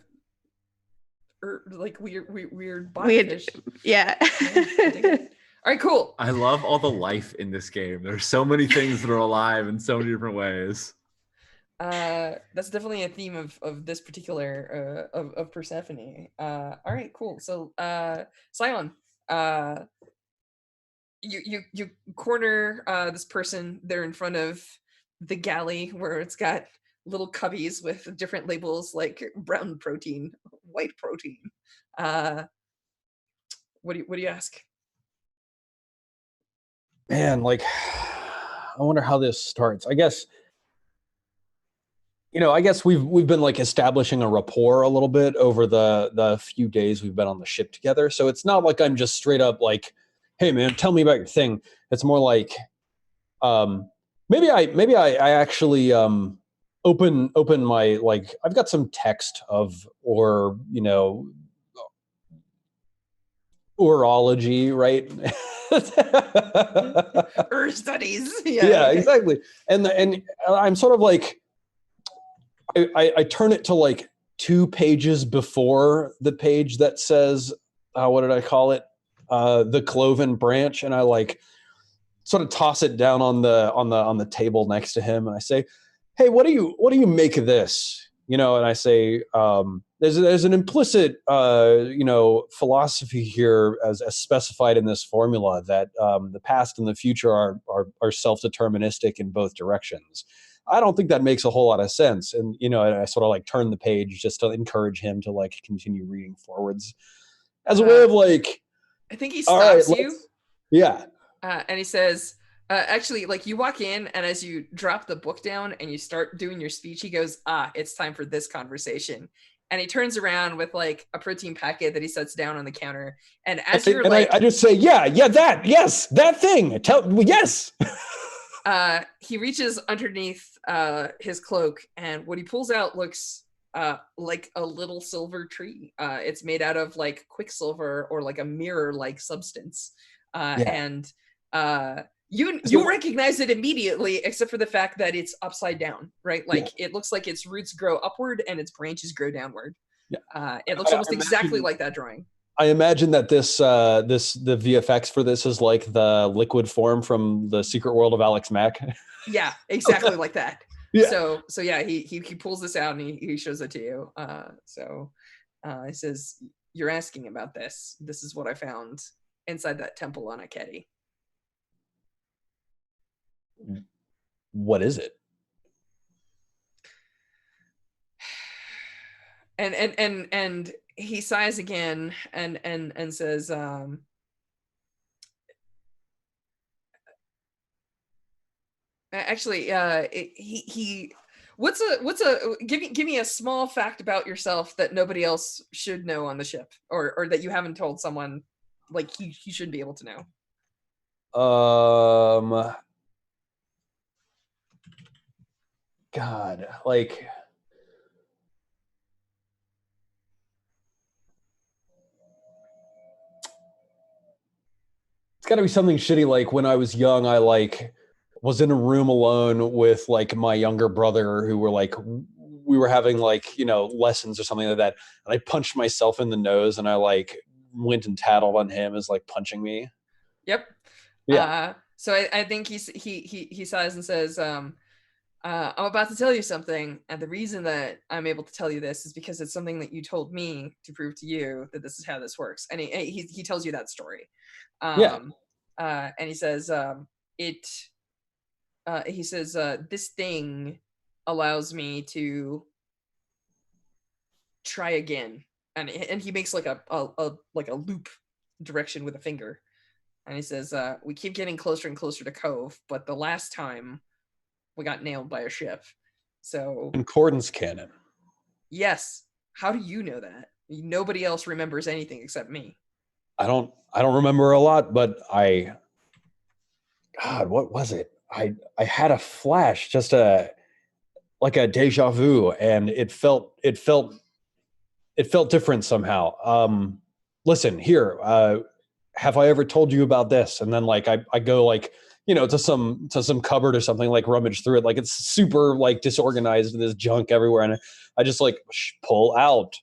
like weird fish. Yeah. All right, cool. I love all the life in this game. There's so many things that are alive in so many different ways. That's definitely a theme of this particular of Persephone. All right, cool. So Scion, you corner this person. They're in front of the galley where it's got little cubbies with different labels like brown protein, white protein. What do you ask? Man, like, I wonder how this starts. I guess we've been like establishing a rapport a little bit over the few days we've been on the ship together. So it's not like I'm just straight up like, hey man, tell me about your thing. It's more like maybe I actually open my, like, I've got some text of, or urology, right? Studies. Yeah, exactly. And I'm sort of like, I turn it to like 2 pages before the page that says, what did I call it? The cloven branch. And I like sort of toss it down on the table next to him. And I say, hey, what do you make of this? And I say, there's an implicit, philosophy here as specified in this formula that the past and the future are self-deterministic in both directions. I don't think that makes a whole lot of sense. And, I sort of like turn the page just to encourage him to like continue reading forwards as a way of like, I think he stops you. Yeah. And he says, actually, like, you walk in, and as you drop the book down and you start doing your speech, he goes, it's time for this conversation. And he turns around with like a protein packet that he sets down on the counter. And as you're like, I just say, that thing. Yes. He reaches underneath his cloak, and what he pulls out looks like a little silver tree. It's made out of like quicksilver or like a mirror-like substance. And you recognize it immediately, except for the fact that it's upside down, right? Like it looks like its roots grow upward and its branches grow downward. Yeah. It looks almost exactly like that drawing. I imagine that the VFX for this is like the liquid form from The Secret World of Alex Mack. Yeah, exactly like that. Yeah. So yeah, he pulls this out and he shows it to you. He says, "You're asking about this. This is what I found inside that temple on Akedi." What is it? And he sighs again and says, actually, give me a small fact about yourself that nobody else should know on the ship, or that you haven't told someone, like he should be able to know. God, like, it's got to be something shitty. Like when I was young, I like was in a room alone with like my younger brother, who were like we were having like, lessons or something like that. And I punched myself in the nose and I like went and tattled on him as like punching me. Yep. Yeah. So I think he sighs and says, I'm about to tell you something, and the reason that I'm able to tell you this is because it's something that you told me to prove to you that this is how this works. And he tells you that story. Yeah. And he says, this thing allows me to try again, and he makes like a loop direction with a finger, and he says, we keep getting closer and closer to Cove, but the last time we got nailed by a ship. So Concordance cannon. yes. How do you know that? Nobody else remembers anything except me. I don't remember a lot, but God, what was it? I had a flash, just like a deja vu, and it felt different somehow. Listen, here, have I ever told you about this? And then like I go like, to some cupboard or something, like rummage through it, like it's super like disorganized and there's junk everywhere, and I just like pull out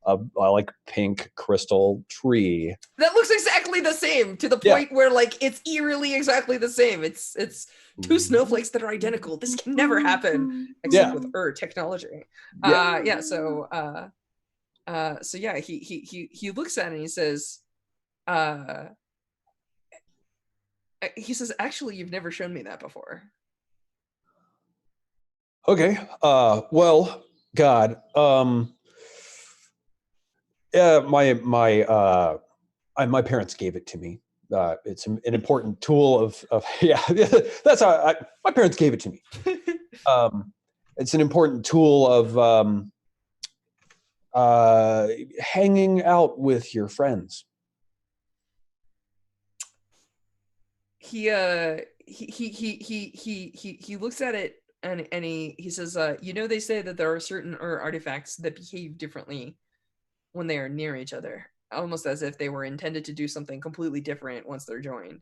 a like pink crystal tree that looks exactly the same, to the point where like it's eerily exactly the same. It's two snowflakes that are identical. This can never happen except with technology. So he looks at it and he says, actually, you've never shown me that before. Okay. Well, God. My parents gave it to me. It's an important tool of that's how my parents gave it to me. It's an important tool of hanging out with your friends. He looks at it and he says, they say that there are certain artifacts that behave differently when they are near each other, almost as if they were intended to do something completely different once they're joined.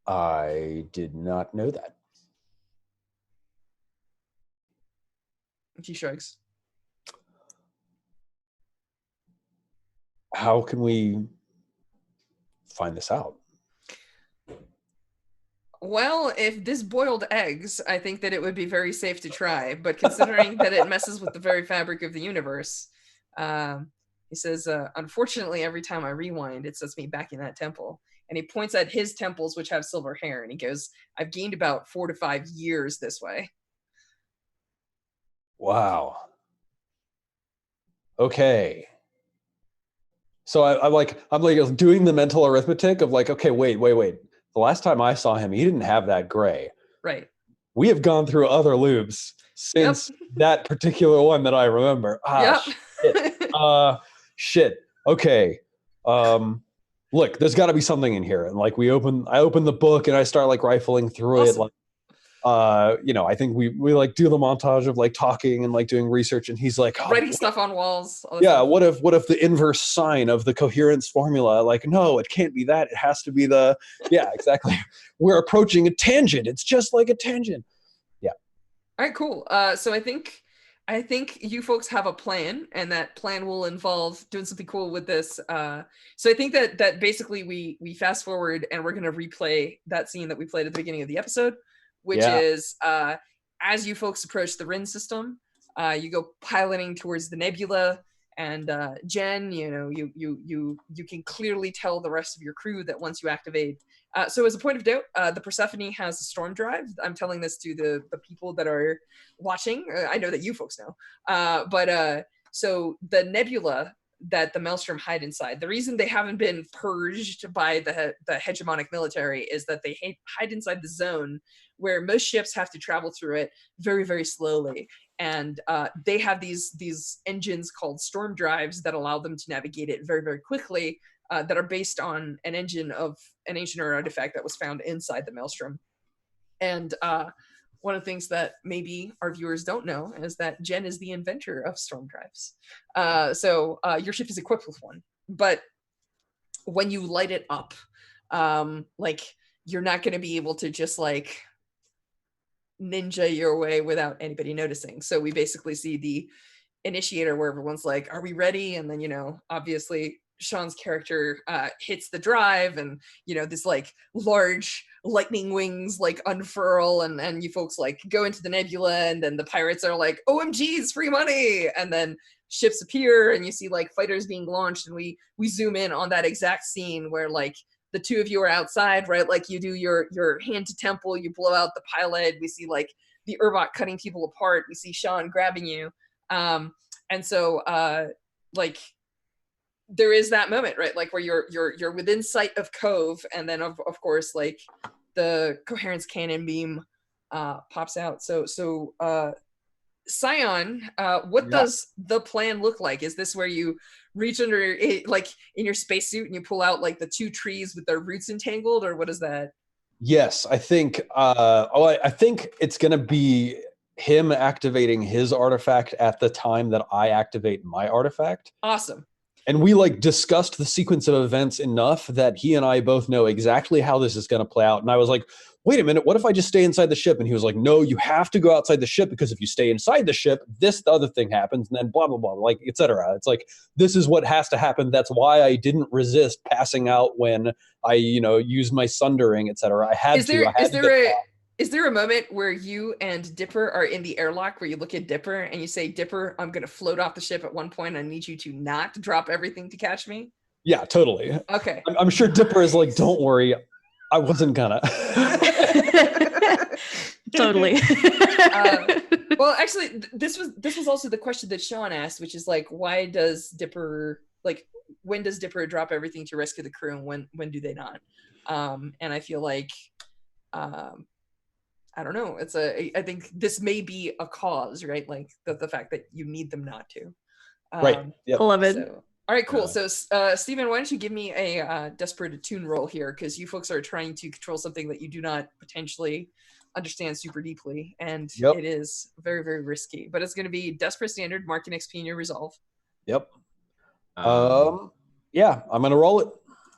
I did not know that. She shrugs. How can we find this out? Well, if this boiled eggs, I think that it would be very safe to try. But considering that it messes with the very fabric of the universe, he says, unfortunately, every time I rewind, it sets me back in that temple. And he points at his temples, which have silver hair. And he goes, I've gained about 4 to 5 years this way. Wow. Okay. So I'm like doing the mental arithmetic of like, okay, wait. The last time I saw him, he didn't have that gray. Right. We have gone through other loops since that particular one that I remember. Shit. Okay. Look, there's got to be something in here. And like I open the book and I start like rifling through it. Like, I think we like do the montage of like talking and like doing research, and he's like writing stuff on walls. Stuff. What if the inverse sign of the coherence formula? Like, no, it can't be that. It has to be the exactly. We're approaching a tangent. It's just like a tangent. Yeah. All right, cool. So I think you folks have a plan, and that plan will involve doing something cool with this. So I think that basically we fast forward and we're gonna replay that scene that we played at the beginning of the episode, which is as you folks approach the Rin system, you go piloting towards the nebula, and Jen, you can clearly tell the rest of your crew that once you activate. So as a point of note, the Persephone has a storm drive. I'm telling this to the people that are watching. I know that you folks know, but so the nebula that the Maelstrom hide inside, the reason they haven't been purged by the hegemonic military is that they hide inside the zone where most ships have to travel through it very, very slowly. And they have these engines called storm drives that allow them to navigate it very, very quickly, that are based on an engine of an ancient artifact that was found inside the Maelstrom. And one of the things that maybe our viewers don't know is that Jen is the inventor of storm drives. So your ship is equipped with one. But when you light it up, like, you're not going to be able to just like ninja your way without anybody noticing. So we basically see the initiator where everyone's like, are we ready? And then, obviously Sean's character hits the drive, and this like large lightning wings like unfurl, and you folks like go into the nebula, and then the pirates are like, OMG's free money, and then ships appear, and you see like fighters being launched, and we zoom in on that exact scene where like the two of you are outside, right? Like you do your hand to temple, you blow out the pilot, we see like the Urbot cutting people apart, we see Sean grabbing you, and so like there is that moment, right? Like where you're within sight of Cove, and then of course like the coherence cannon beam pops out. So Scion, what does the plan look like? Is this where you reach under like in your spacesuit and you pull out like the two trees with their roots entangled, or what is that? Yes, I think I think it's gonna be him activating his artifact at the time that I activate my artifact. Awesome. And we like discussed the sequence of events enough that he and I both know exactly how this is going to play out. And I was like, wait a minute, what if I just stay inside the ship? And he was like, no, you have to go outside the ship, because if you stay inside the ship, the other thing happens, and then blah, blah, blah, like, etc. It's like, this is what has to happen. That's why I didn't resist passing out when I, used my sundering, etc. I had to. Is there a moment where you and Dipper are in the airlock where you look at Dipper and you say, Dipper, I'm going to float off the ship at one point. I need you to not drop everything to catch me? Yeah, totally. Okay. I'm sure Dipper is like, don't worry, I wasn't gonna. Totally. Well, actually, this was also the question that Sean asked, which is like, why does Dipper, like, when does Dipper drop everything to rescue the crew, and when do they not? And I feel like, I don't know. I think this may be a cause, right? Like the fact that you need them not to. Right. Yep. Beloved. So, all right, cool. So, Stephen, why don't you give me a Desperate Attune roll here? Because you folks are trying to control something that you do not potentially understand super deeply. And it is very, very risky. But it's going to be Desperate Standard, mark an XP in your resolve. Yep. Yeah, I'm going to roll it.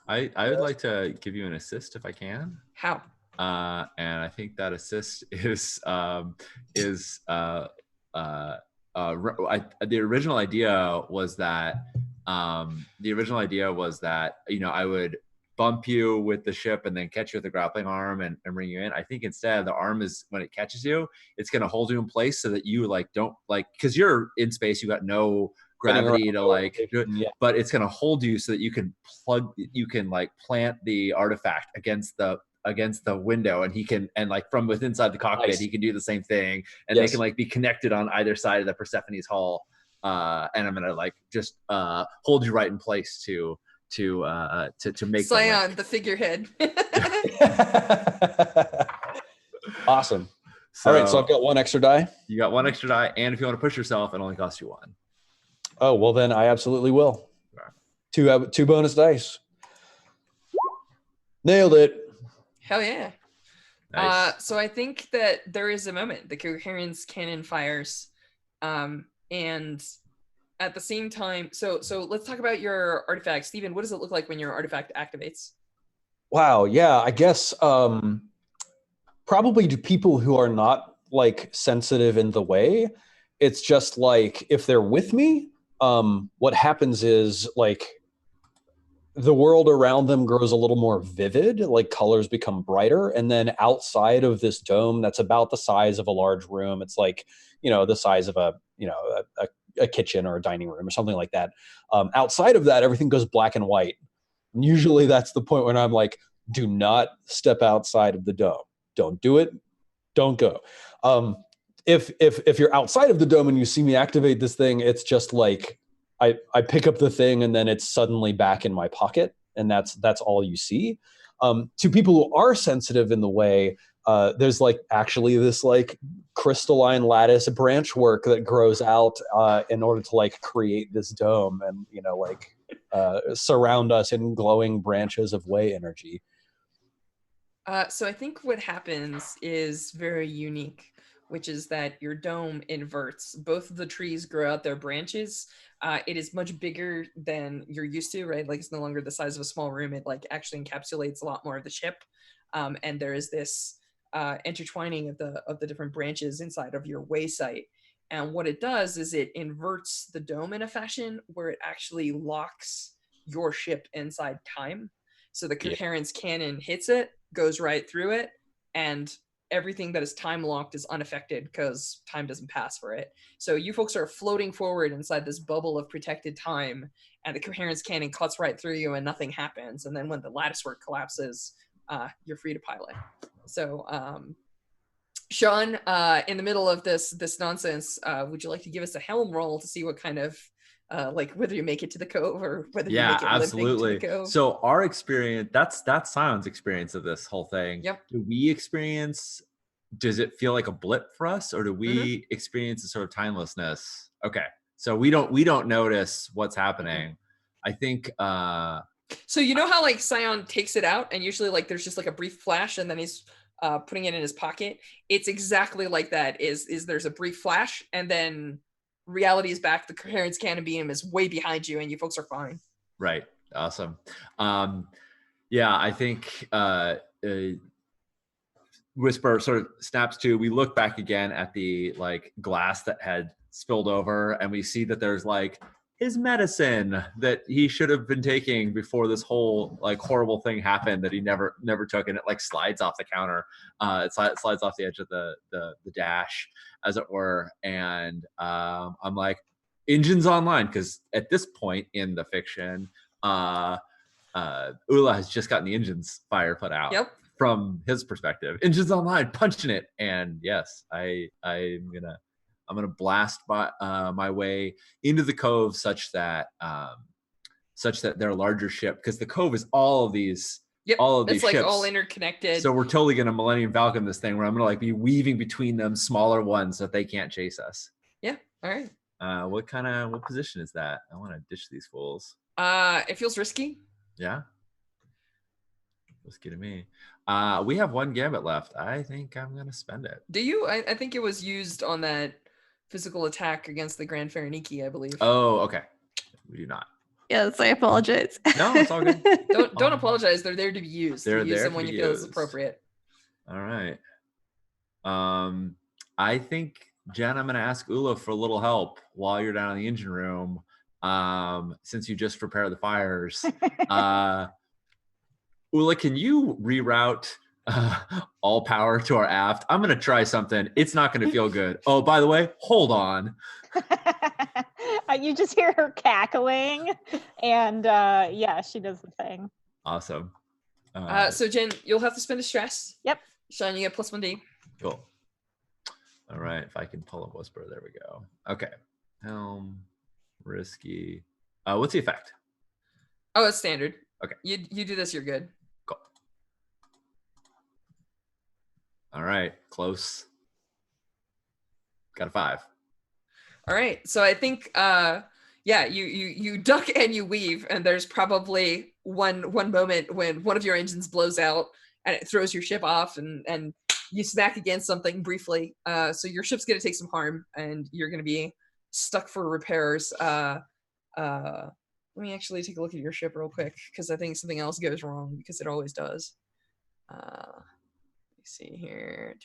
I would like to give you an assist if I can. How? And I think that assist is the original idea was that I would bump you with the ship and then catch you with the grappling arm and bring you in. I think instead the arm is, when it catches you, it's going to hold you in place so that you like don't like, because you're in space, you got no gravity to like, but it's going to hold you so that you can like plant the artifact against the window, and he can, and like from within inside the cockpit, he can do the same thing, and they can like be connected on either side of the Persephone's hull. And I'm gonna like just hold you right in place to make Scion, the figurehead. Awesome. So, all right, so I've got one extra die. You got one extra die, and if you want to push yourself, it only costs you one. Oh well, then I absolutely will. Okay. Two bonus dice. Nailed it. Hell yeah. Nice. So I think that there is a moment the coherence cannon fires, and at the same time, so let's talk about your artifact. Stephen, what does it look like when your artifact activates? Wow, yeah, I guess probably to people who are not like sensitive in the way, it's just like if they're with me, what happens is like the world around them grows a little more vivid, like colors become brighter. And then outside of this dome, that's about the size of a large room. It's like, the size of a kitchen or a dining room or something like that. Outside of that, everything goes black and white. And usually that's the point when I'm like, do not step outside of the dome. Don't do it. Don't go. If you're outside of the dome and you see me activate this thing, it's just like, I pick up the thing and then it's suddenly back in my pocket, and that's all you see. To people who are sensitive in the way, there's like actually this like crystalline lattice branch work that grows out in order to like create this dome and surround us in glowing branches of way energy. So I think what happens is very unique, which is that your dome inverts. Both of the trees grow out their branches. It is much bigger than you're used to, right? Like it's no longer the size of a small room. It like actually encapsulates a lot more of the ship. And there is this intertwining of the different branches inside of your way sight. And what it does is it inverts the dome in a fashion where it actually locks your ship inside time. So the coherence cannon hits it, goes right through it, and everything that is time locked is unaffected because time doesn't pass for it. So you folks are floating forward inside this bubble of protected time, and the coherence cannon cuts right through you and nothing happens. And then when the latticework collapses, you're free to pilot. So Sean, in the middle of this nonsense, would you like to give us a helm roll to see what kind of like whether you make it to the cove or whether you make it absolutely. to the cove? So our experience, that's Sion's experience of this whole thing. Yep. Does it feel like a blip for us, or do we experience a sort of timelessness? Okay. So we don't notice what's happening. I think so you know how like Sion takes it out and usually like there's just like a brief flash and then he's putting it in his pocket. It's exactly like that. Is there's a brief flash and then reality is back. The coherence cannon beam is way behind you and you folks are fine. Right. Awesome. Yeah, I think Whisper sort of snaps to. We look back again at the like glass that had spilled over and we see that there's like his medicine that he should have been taking before this whole like horrible thing happened that he never took, and it like slides off the counter. It slides off the edge of the dash, as it were. And I'm like, engines online, because at this point in the fiction, Ula has just gotten the engines fire put out. Yep. From his perspective, engines online, punching it, and yes, I'm gonna blast my way into the cove such that they're a larger ship, because the cove is all of these it's like ships. All interconnected. So we're totally gonna Millennium Falcon this thing, where I'm gonna like be weaving between them smaller ones so that they can't chase us. Yeah. All right. What position is that? I want to ditch these fools. It feels risky. Yeah. Risky to me. We have one gambit left. I think I'm gonna spend it. Do you? I think it was used on that physical attack against the Grand Phareniki, I believe. Oh, okay. We do not. Yes, I apologize. No, it's all good. Don't apologize. They're there to be used. They're use there them when to you be feel it's used. appropriate. All right. I think, Jen, I'm going to ask Ula for a little help while you're down in the engine room, since you just prepared the fires. Ula, can you reroute all power to our aft? I'm going to try something. It's not going to feel good. Oh, by the way, hold on. You just hear her cackling, and yeah, she does the thing. Awesome. So Jen, you'll have to spend a stress. Yep. Sean, you get plus 1D. Cool. All right, if I can pull up Whisper, there we go. Okay. Helm, risky. What's the effect? Oh, it's standard. Okay. You do this, you're good. Cool. All right, close. Got a 5. All right, so I think yeah, you duck and you weave, and there's probably one moment when one of your engines blows out and it throws your ship off, and you smack against something briefly. So your ship's gonna take some harm, and you're gonna be stuck for repairs. Let me actually take a look at your ship real quick, because I think something else goes wrong, because it always does. Let me see here.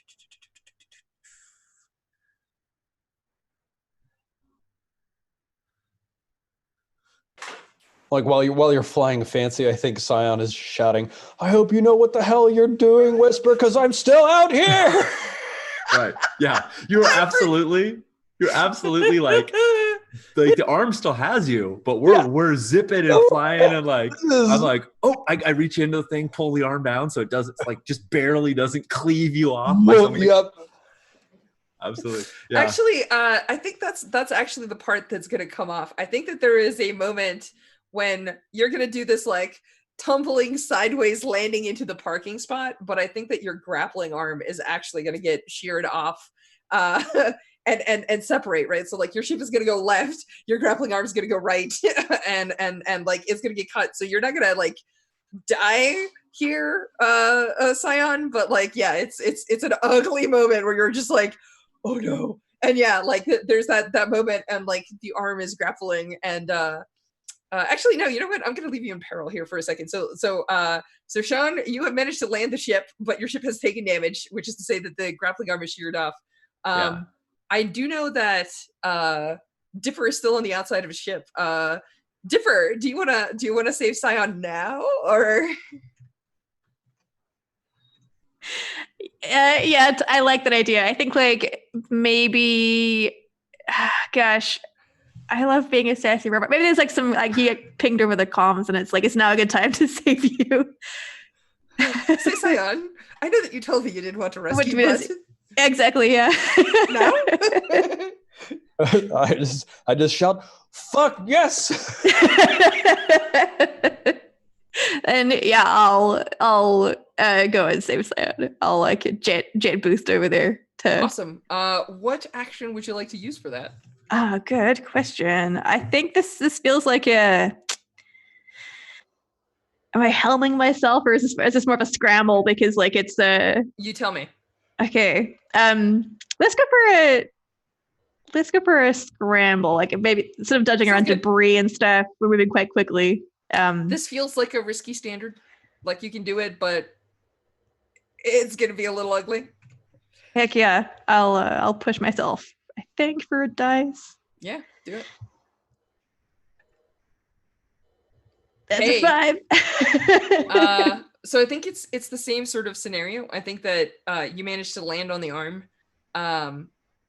Like while you're flying fancy, I think Sion is shouting, "I hope you know what the hell you're doing, Whisper, because I'm still out here." Right. Yeah. You're absolutely like the arm still has you, but we're zipping and flying, and like I'm like, oh, I reach into the thing, pull the arm down so it doesn't, like, just barely doesn't cleave you off. Yep. Absolutely. Yeah. Actually, I think that's actually the part that's gonna come off. I think that there is a moment when you're gonna do this like tumbling sideways landing into the parking spot, but I think that your grappling arm is actually gonna get sheared off and separate, right? So like your ship is gonna go left, your grappling arm is gonna go right, and like it's gonna get cut. So you're not gonna like die here, Sion, but like yeah, it's an ugly moment where you're just like, oh no. And yeah, like there's that moment, and like the arm is grappling, and Actually, no. You know what? I'm going to leave you in peril here for a second. So Sean, you have managed to land the ship, but your ship has taken damage, which is to say that the grappling arm is sheared off. I do know that Dipper is still on the outside of his ship. Dipper, do you wanna save Scion now, or? Yeah, I like that idea. I think like maybe, gosh, I love being a sassy robot. Maybe there's like some like you get pinged over the comms, and it's like it's now a good time to save you. Say Scion, I know that you told me you didn't want to rescue, but exactly, yeah. No. I just shout, "Fuck yes!" And yeah, I'll go and save Scion. I'll like jet boost over there to. Awesome. What action would you like to use for that? Good question. I think this feels like a. Am I helming myself, or is this more of a scramble because like it's a? You tell me. Okay. Let's go for a scramble. Like maybe instead of dodging around debris and stuff, we're moving quite quickly. This feels like a risky standard. Like you can do it, but it's gonna be a little ugly. Heck yeah. I'll push myself. I think for a dice. Yeah, do it. That's a 5. So I think it's the same sort of scenario. I think that you managed to land on the arm, and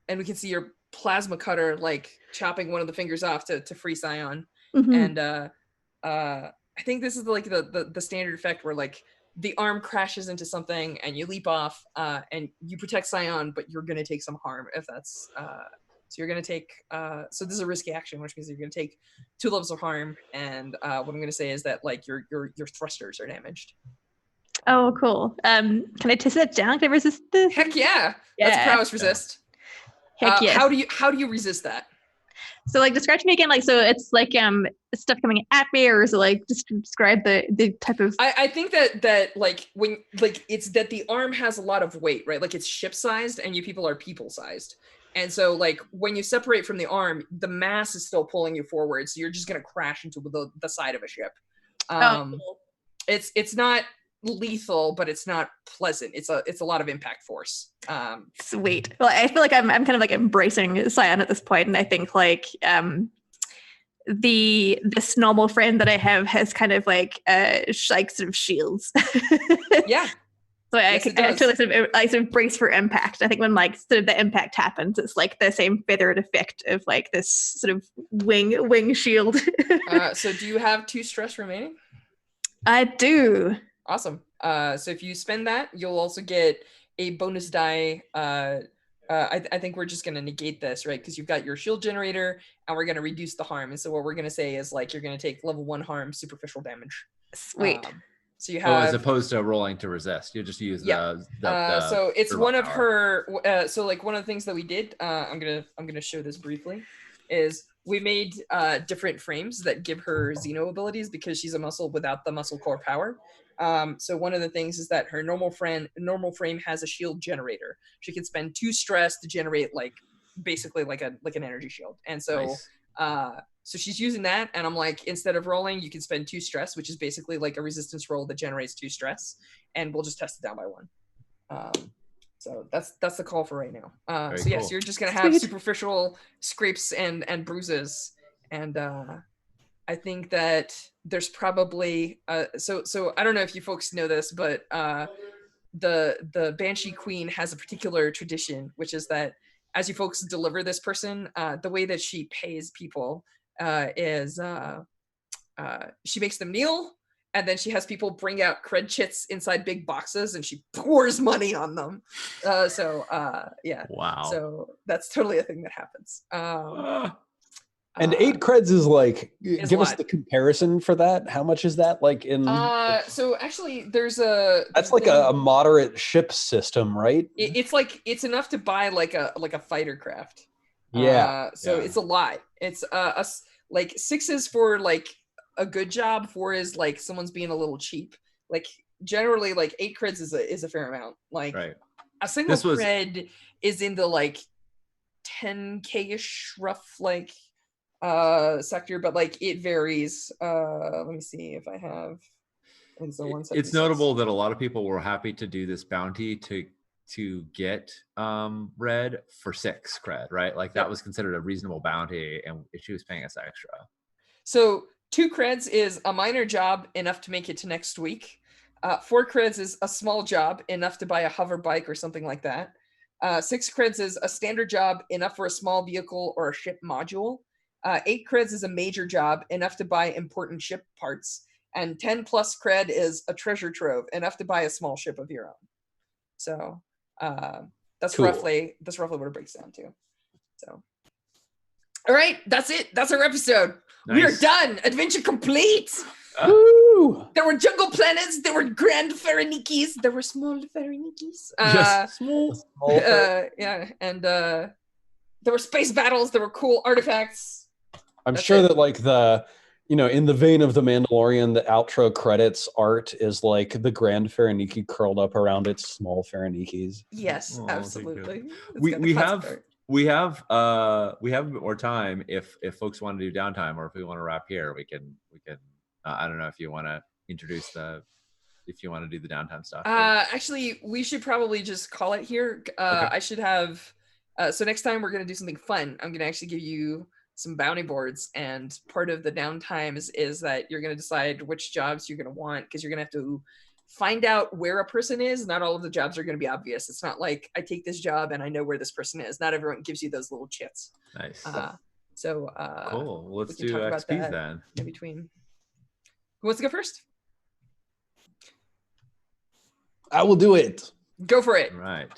we can see your plasma cutter like chopping one of the fingers off to free Scion. Mm-hmm. And I think this is like the standard effect where like the arm crashes into something and you leap off, and you protect Scion, but you're gonna take some harm if that's so you're gonna take so this is a risky action, which means you're gonna take 2 levels of harm, and what I'm gonna say is that like your thrusters are damaged. Oh, cool. Can I test that down? Can I resist this? Heck yeah. That's prowess resist. Heck yeah. How do you resist that? So like describe to me again, like so it's like stuff coming at me, or is it like just describe the type of I think that like when like it's that the arm has a lot of weight, right? Like it's ship sized and you people are people sized. And so like when you separate from the arm, the mass is still pulling you forward, so you're just gonna crash into the side of a ship. cool. It's not lethal, but it's not pleasant. It's a lot of impact force. Sweet. Well, I feel like I'm kind of like embracing Scion at this point, and I think like this normal friend that I have has kind of like like sort of shields. Yeah. So I actually sort of brace for impact. I think when like sort of the impact happens, it's like the same feathered effect of like this sort of wing shield. So do you have 2 stress remaining? I do. Awesome. So if you spend that, you'll also get a bonus die. I think we're just going to negate this, right? Because you've got your shield generator, and we're going to reduce the harm. And so what we're going to say is like you're going to take level 1 harm, superficial damage. Sweet. So you have, as opposed to rolling to resist, you just use the so it's one of power. her. So like one of the things that we did, I'm gonna show this briefly, is we made different frames that give her Xeno abilities because she's a muscle without the muscle core power. So one of the things is that her normal frame has a shield generator. She can spend 2 stress to generate like basically like an energy shield, and so Nice. so she's using that, and I'm like, instead of rolling, you can spend 2 stress, which is basically like a resistance roll that generates 2 stress, and we'll just test it down by 1. So that's the call for right now. So yes, cool. you're just gonna have superficial scrapes and bruises, and I think that there's probably so I don't know if you folks know this, but the Banshee Queen has a particular tradition, which is that as you folks deliver this person, the way that she pays people is she makes them kneel, and then she has people bring out cred chits inside big boxes, and she pours money on them. Yeah. Wow. So that's totally a thing that happens. And 8 creds is like, is give us the comparison for that. How much is that like in? So actually there's that's like a moderate ship system, right? It's enough to buy like a fighter craft. Yeah. So it's a lot. It's like 6 is for like a good job, 4 is like someone's being a little cheap. Like generally like 8 creds is a fair amount. Like a single cred is in the like 10K-ish rough like sector, but like it varies. Let me see if I have. It's the 176. It's notable that a lot of people were happy to do this bounty to get red for 6 cred, right? Like that was considered a reasonable bounty, and she was paying us extra. So 2 creds is a minor job enough to make it to next week. 4 creds is a small job enough to buy a hover bike or something like that. 6 creds is a standard job enough for a small vehicle or a ship module. 8 creds is a major job enough to buy important ship parts. And 10 plus cred is a treasure trove enough to buy a small ship of your own. So that's Cool. roughly what it breaks down to. So, all right, that's it. That's our episode. We are Nice. done. Adventure complete. Woo! There were jungle planets. There were grand Pherenikis. There were small Pherenikis. Yes, small. Yeah, and there were space battles. There were cool artifacts. I'm That's sure it. that like the, you know, in the vein of the Mandalorian, the outro credits art is like the Grand Phereniki curled up around its small Pherenikis. Yes, Oh, thank absolutely. It's We got the we classic have art. we have a bit more time if folks want to do downtime, or if we want to wrap here, we can I don't know if you want to introduce if you want to do the downtime stuff. Actually, we should probably just call it here. I should have. So next time we're gonna do something fun. I'm gonna actually give you some bounty boards, and part of the downtime is that you're gonna decide which jobs you're gonna want, because you're gonna have to find out where a person is. Not all of the jobs are gonna be obvious. It's not like I take this job and I know where this person is. Not everyone gives you those little chits. Nice. So Cool. Well, let's we can do talk about XPs that then. in between. Who wants to go first? I will do it. Go for it. Right.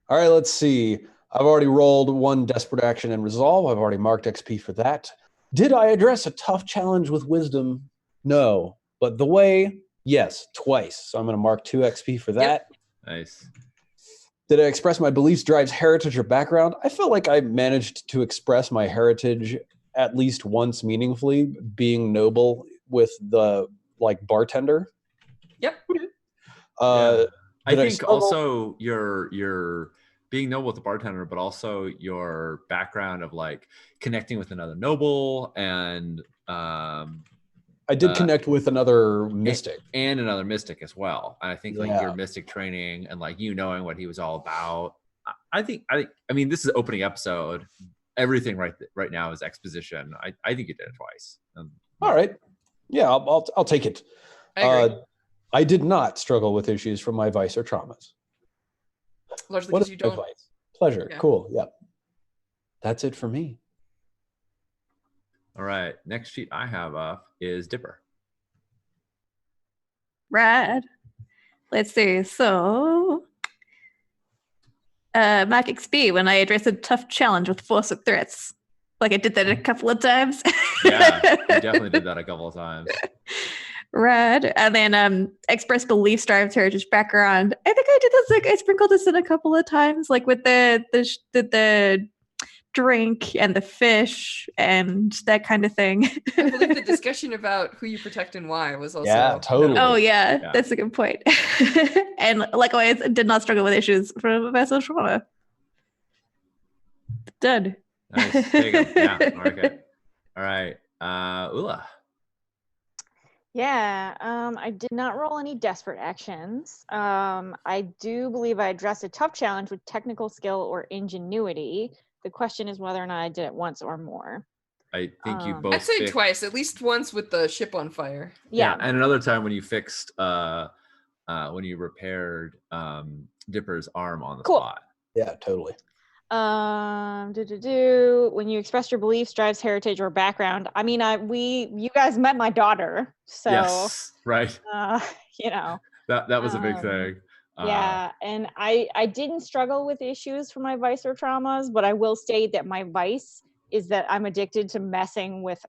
All right, let's see. I've already rolled 1 desperate action and resolve. I've already marked XP for that. Did I address a tough challenge with wisdom? No. But the way, yes, twice. So I'm going to mark 2 XP for that. Nice. Did I express my beliefs, drives, heritage, or background? I felt like I managed to express my heritage at least once meaningfully, being noble with the like bartender. Yep. I did I think struggle? also your being noble with the bartender, but also your background of like connecting with another noble and I did connect with another mystic. and another mystic as well. And I think like Yeah. your mystic training and like you knowing what he was all about. I mean, this is an opening episode. Everything right now is exposition. I think you did it twice. All right. Yeah, I'll take it. I agree. I did not struggle with issues from my vice or traumas. Largely What because is you my don't. vice? Pleasure. Yeah. Cool. Yep. That's it for me. All right. Next sheet I have up is Dipper. Right. Let's see. So, Mark XP when I address a tough challenge with force of threats. Like I did that a couple of times. Yeah, you definitely did that a couple of times. Right. And then express beliefs, drives, heritage, background. I think I did this, like I sprinkled this in a couple of times, like with the drink and the fish and that kind of thing. I believe the discussion about who you protect and why was also. Yeah, totally. Oh yeah, Yeah. that's a good point. And likewise, did not struggle with issues from vessel trauma. Done. Nice. There you go. Yeah. Okay. All right. Ula. Yeah, I did not roll any desperate actions. I do believe I addressed a tough challenge with technical skill or ingenuity. The question is whether or not I did it once or more. I think you both I'd say fixed- twice, at least once with the ship on fire. Yeah. And another time when you fixed when you repaired Dipper's arm on the Cool. spot. Yeah, totally. When you express your beliefs, drives, heritage, or background. I mean, you guys met my daughter, so Yes. Right. you know. That was a big thing. Yeah, and I didn't struggle with issues for my vice or traumas, but I will state that my vice is that I'm addicted to messing with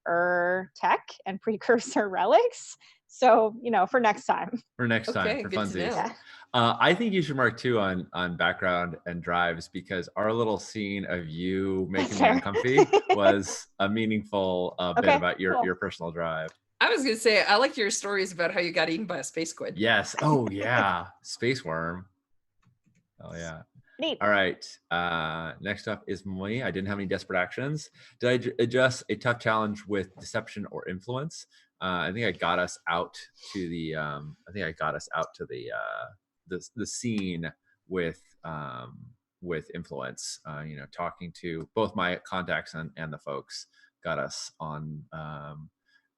tech and precursor relics. So, for next time. For next time, Okay, for good to know. funsies. Yeah. I think you should mark 2 on background and drives, because our little scene of you making me Fair. uncomfy was a meaningful bit Okay, about cool. your personal drive. I was gonna say I liked your stories about how you got eaten by a space squid. Yes. Oh yeah. Space worm. Oh yeah. Neat. All right. Next up is me. I didn't have any desperate actions. Did I adjust a tough challenge with deception or influence? I think I got us out to the. The scene with influence. Talking to both my contacts and the folks got us on.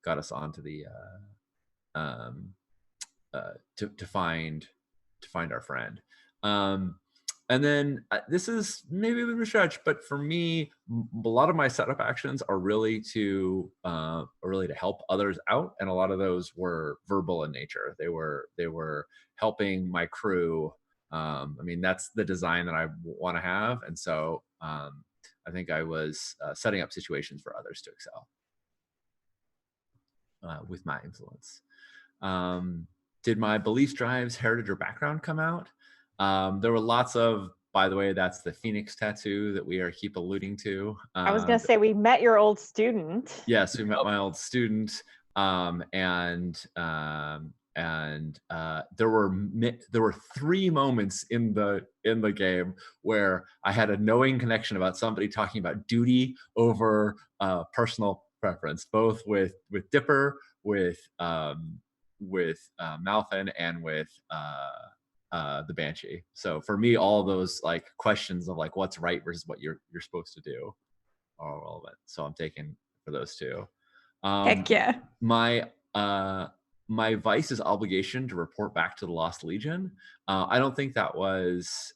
Got us onto the. To find our friend. And then this is maybe a bit of a stretch, but for me, a lot of my setup actions are really to help others out, and a lot of those were verbal in nature. They were helping my crew. I mean, that's the design that I want to have, and so I think I was setting up situations for others to excel with my influence. Did my beliefs, drives, heritage, or background come out? There were lots of, by the way, that's the Phoenix tattoo that we keep alluding to. I was going to say, we met your old student. Yes, we met my old student. And there were 3 moments in the game where I had a knowing connection about somebody talking about duty over personal preference, both with Dipper, with Malfin, and with the Banshee. So for me, all those like questions of like what's right versus what you're supposed to do are relevant. So I'm taking for those 2. Heck yeah. My vice's obligation to report back to the Lost Legion. I don't think that was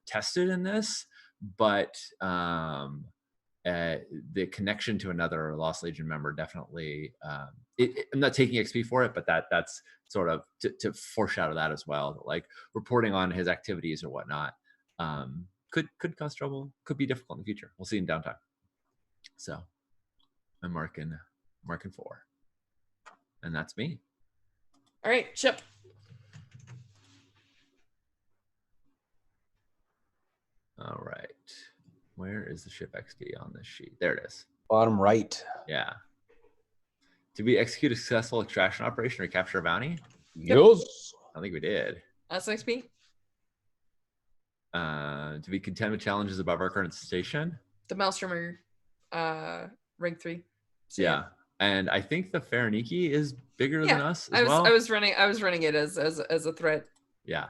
tested in this, but the connection to another Lost Legion member definitely. I'm not taking XP for it, but that's sort of to foreshadow that as well. Like reporting on his activities or whatnot could cause trouble, could be difficult in the future. We'll see in downtime. So I'm marking 4, and that's me. All right, Chip. All right. Where is the ship XP on this sheet? There it is. Bottom right. Yeah. Did we execute a successful extraction operation or capture a bounty? Yes. I think we did. That's XP. Did we contend with challenges above our current station? The Maelstrom rank 3. So yeah. And I think the Faraniki is bigger than us as well. I was running it as a threat. Yeah.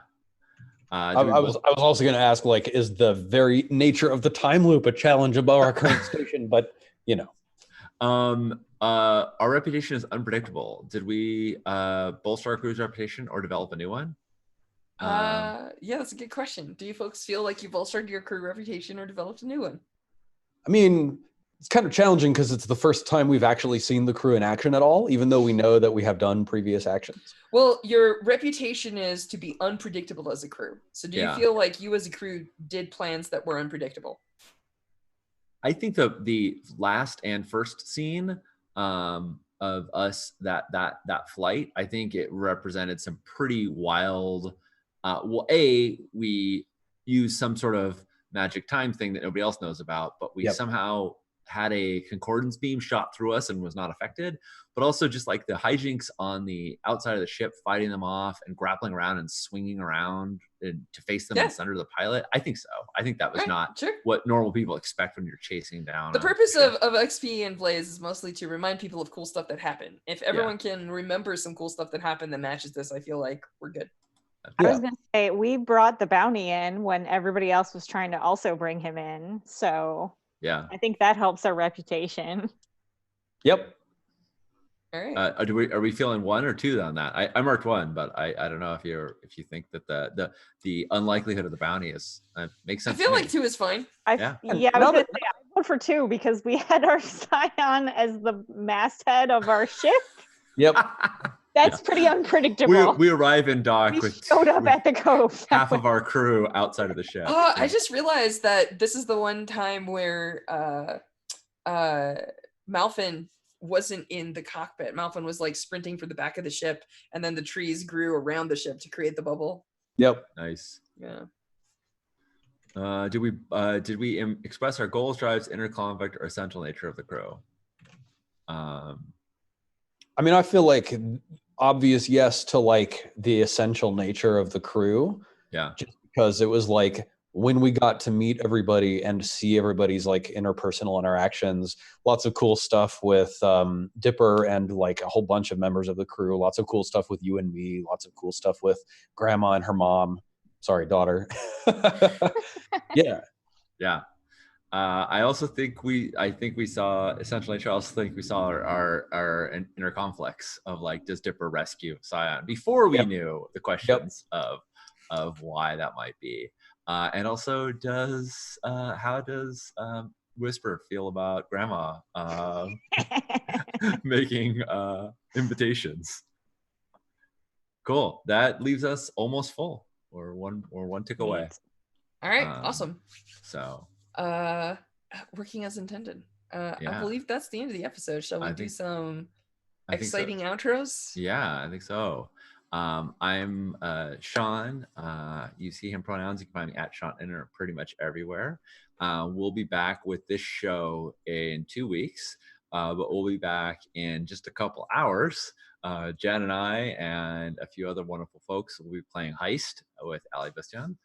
I was also going to ask, like, is the very nature of the time loop a challenge above our current station? But our reputation is unpredictable. Did we bolster our crew's reputation or develop a new one? Yeah, that's a good question. Do you folks feel like you bolstered your crew reputation or developed a new one? I mean, it's kind of challenging because it's the first time we've actually seen the crew in action at all, even though we know that we have done previous actions. Well, your reputation is to be unpredictable as a crew. So do you feel like you as a crew did plans that were unpredictable? I think the last and first scene of us, that flight, I think it represented some pretty wild. We used some sort of magic time thing that nobody else knows about, but we somehow had a concordance beam shot through us and was not affected. But also just like the hijinks on the outside of the ship, fighting them off and grappling around and swinging around to face them under the pilot. I think so. I think that was not what normal people expect when you're chasing down. The purpose of XP and Blaze is mostly to remind people of cool stuff that happened. If everyone can remember some cool stuff that happened that matches this, I feel like we're good. I was going to say, we brought the bounty in when everybody else was trying to also bring him in. So yeah, I think that helps our reputation. Yep. All right. Are we feeling 1 or 2 on that? I marked 1, but I don't know if you think that the unlikelihood of the bounty is makes sense. I feel like 2 is fine. I was going to say I vote for 2 because we had our scion as the masthead of our ship. Yep. That's pretty unpredictable. We arrive in dock with showed up at the cove. Half of our crew outside of the ship. I just realized that this is the one time where Malfin wasn't in the cockpit. Malfin was like sprinting for the back of the ship, and then the trees grew around the ship to create the bubble. Yep. Nice. Yeah. Did we express our goals, drives, inner conflict, or essential nature of the crew? I mean, I feel like obvious yes to like the essential nature of the crew. Yeah. Just because it was like when we got to meet everybody and see everybody's like interpersonal interactions, lots of cool stuff with Dipper and like a whole bunch of members of the crew, lots of cool stuff with you and me, lots of cool stuff with Grandma and her mom. Sorry, daughter. Yeah. Yeah. I also think I think we saw essentially. I also think we saw our inner conflicts of like, does Dipper rescue Scion before we Yep. knew the questions of why that might be, and also how does Whisper feel about Grandma making invitations? Cool. That leaves us almost full, or one tick away. All right, awesome. So working as intended. Yeah. I believe that's the end of the episode. Shall we do some exciting so. outros? Yeah, I think so. I'm Sean. Use he, him pronouns. You can find me at Sean Inner pretty much everywhere. We'll be back with this show in 2 weeks, but we'll be back in just a couple hours. Jen and I and a few other wonderful folks will be playing Heist with Ali Bastian.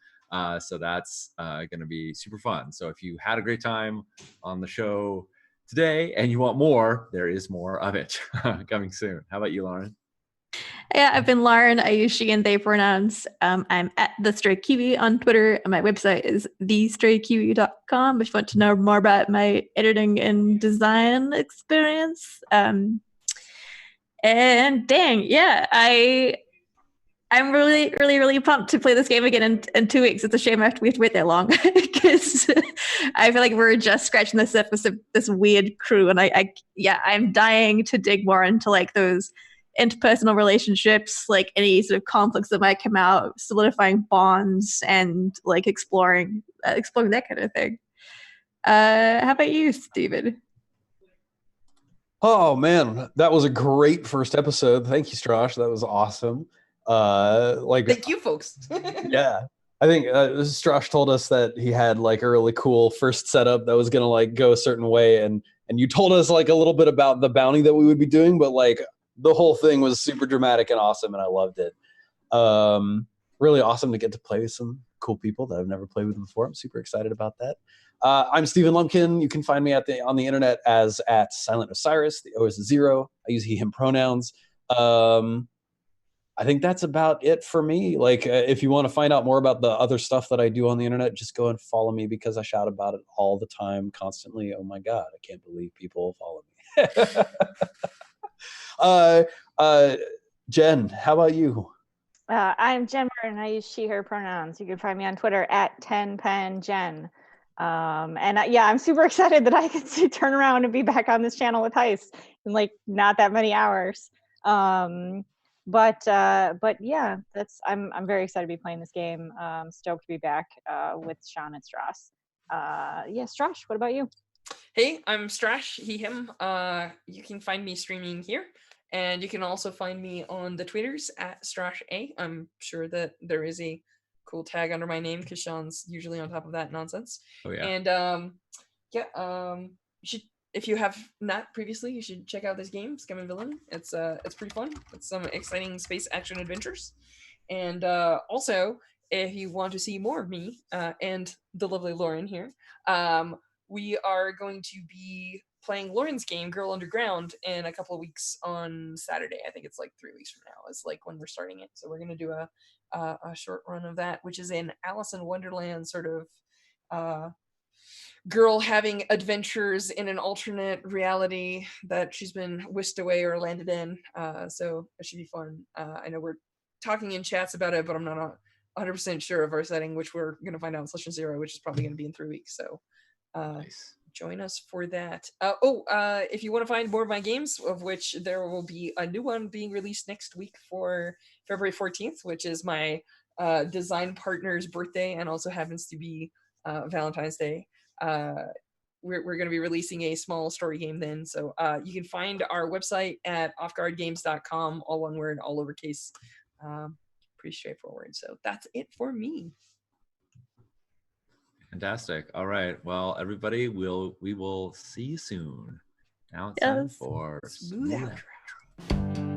So that's going to be super fun. So if you had a great time on the show today and you want more, there is more of it coming soon. How about you, Lauren? Yeah, I've been Lauren. I use she and they pronouns. I'm at the Stray Kiwi on Twitter, and my website is thestraykiwi.com if you want to know more about my editing and design experience. And dang, yeah, I'm really, really, really pumped to play this game again in 2 weeks. It's a shame we have to wait that long because I feel like we're just scratching the surface of this weird crew, and I'm dying to dig more into like those interpersonal relationships, like any sort of conflicts that might come out, solidifying bonds, and like exploring that kind of thing. How about you, Steven? Oh man, that was a great first episode. Thank you, Strash. That was awesome. Thank you, folks. Yeah, I think Strash told us that he had like a really cool first setup that was gonna like go a certain way, and you told us like a little bit about the bounty that we would be doing, but like the whole thing was super dramatic and awesome, and I loved it. Really awesome to get to play with some cool people that I've never played with before. I'm super excited about that. I'm Stephen Lumpkin. You can find me on the internet as at Silent Osiris. The O is a 0. I use he, him pronouns. I think that's about it for me. Like, if you want to find out more about the other stuff that I do on the internet, just go and follow me because I shout about it all the time, constantly. Oh my God, I can't believe people follow me. Jen, how about you? I'm Jen Martin. I use she, her pronouns. You can find me on Twitter at 10penjen. I'm super excited that I get to turn around and be back on this channel with Heist in like not that many hours. But yeah, I'm very excited to be playing this game. Stoked to be back with Sean and Strass. Strash, what about you? Hey, I'm Strash, he, him. You can find me streaming here, and you can also find me on the Twitters at Strash A. I'm sure that there is a cool tag under my name because Sean's usually on top of that nonsense. Oh yeah. And you should, if you have not previously, you should check out this game, Scum and Villainy. It's pretty fun. It's some exciting space action adventures. And also, if you want to see more of me and the lovely Lauren here, we are going to be playing Lauren's game, Girl Underground, in a couple of weeks on Saturday. I think it's like 3 weeks from now is like when we're starting it. So we're going to do a short run of that, which is an Alice in Wonderland sort of girl having adventures in an alternate reality that she's been whisked away or landed in. So it should be fun. I know we're talking in chats about it, but I'm not 100% sure of our setting, which we're going to find out in Session 0, which is probably going to be in 3 weeks. So Nice. Join us for that. If you want to find more of my games, of which there will be a new one being released next week for February 14th, which is my design partner's birthday and also happens to be Valentine's Day. We're going to be releasing a small story game then. So you can find our website at offguardgames.com, all one word, all lowercase. Pretty straightforward. So that's it for me. Fantastic. All right. Well, everybody, we will see you soon. Now it's time for Smooth outro.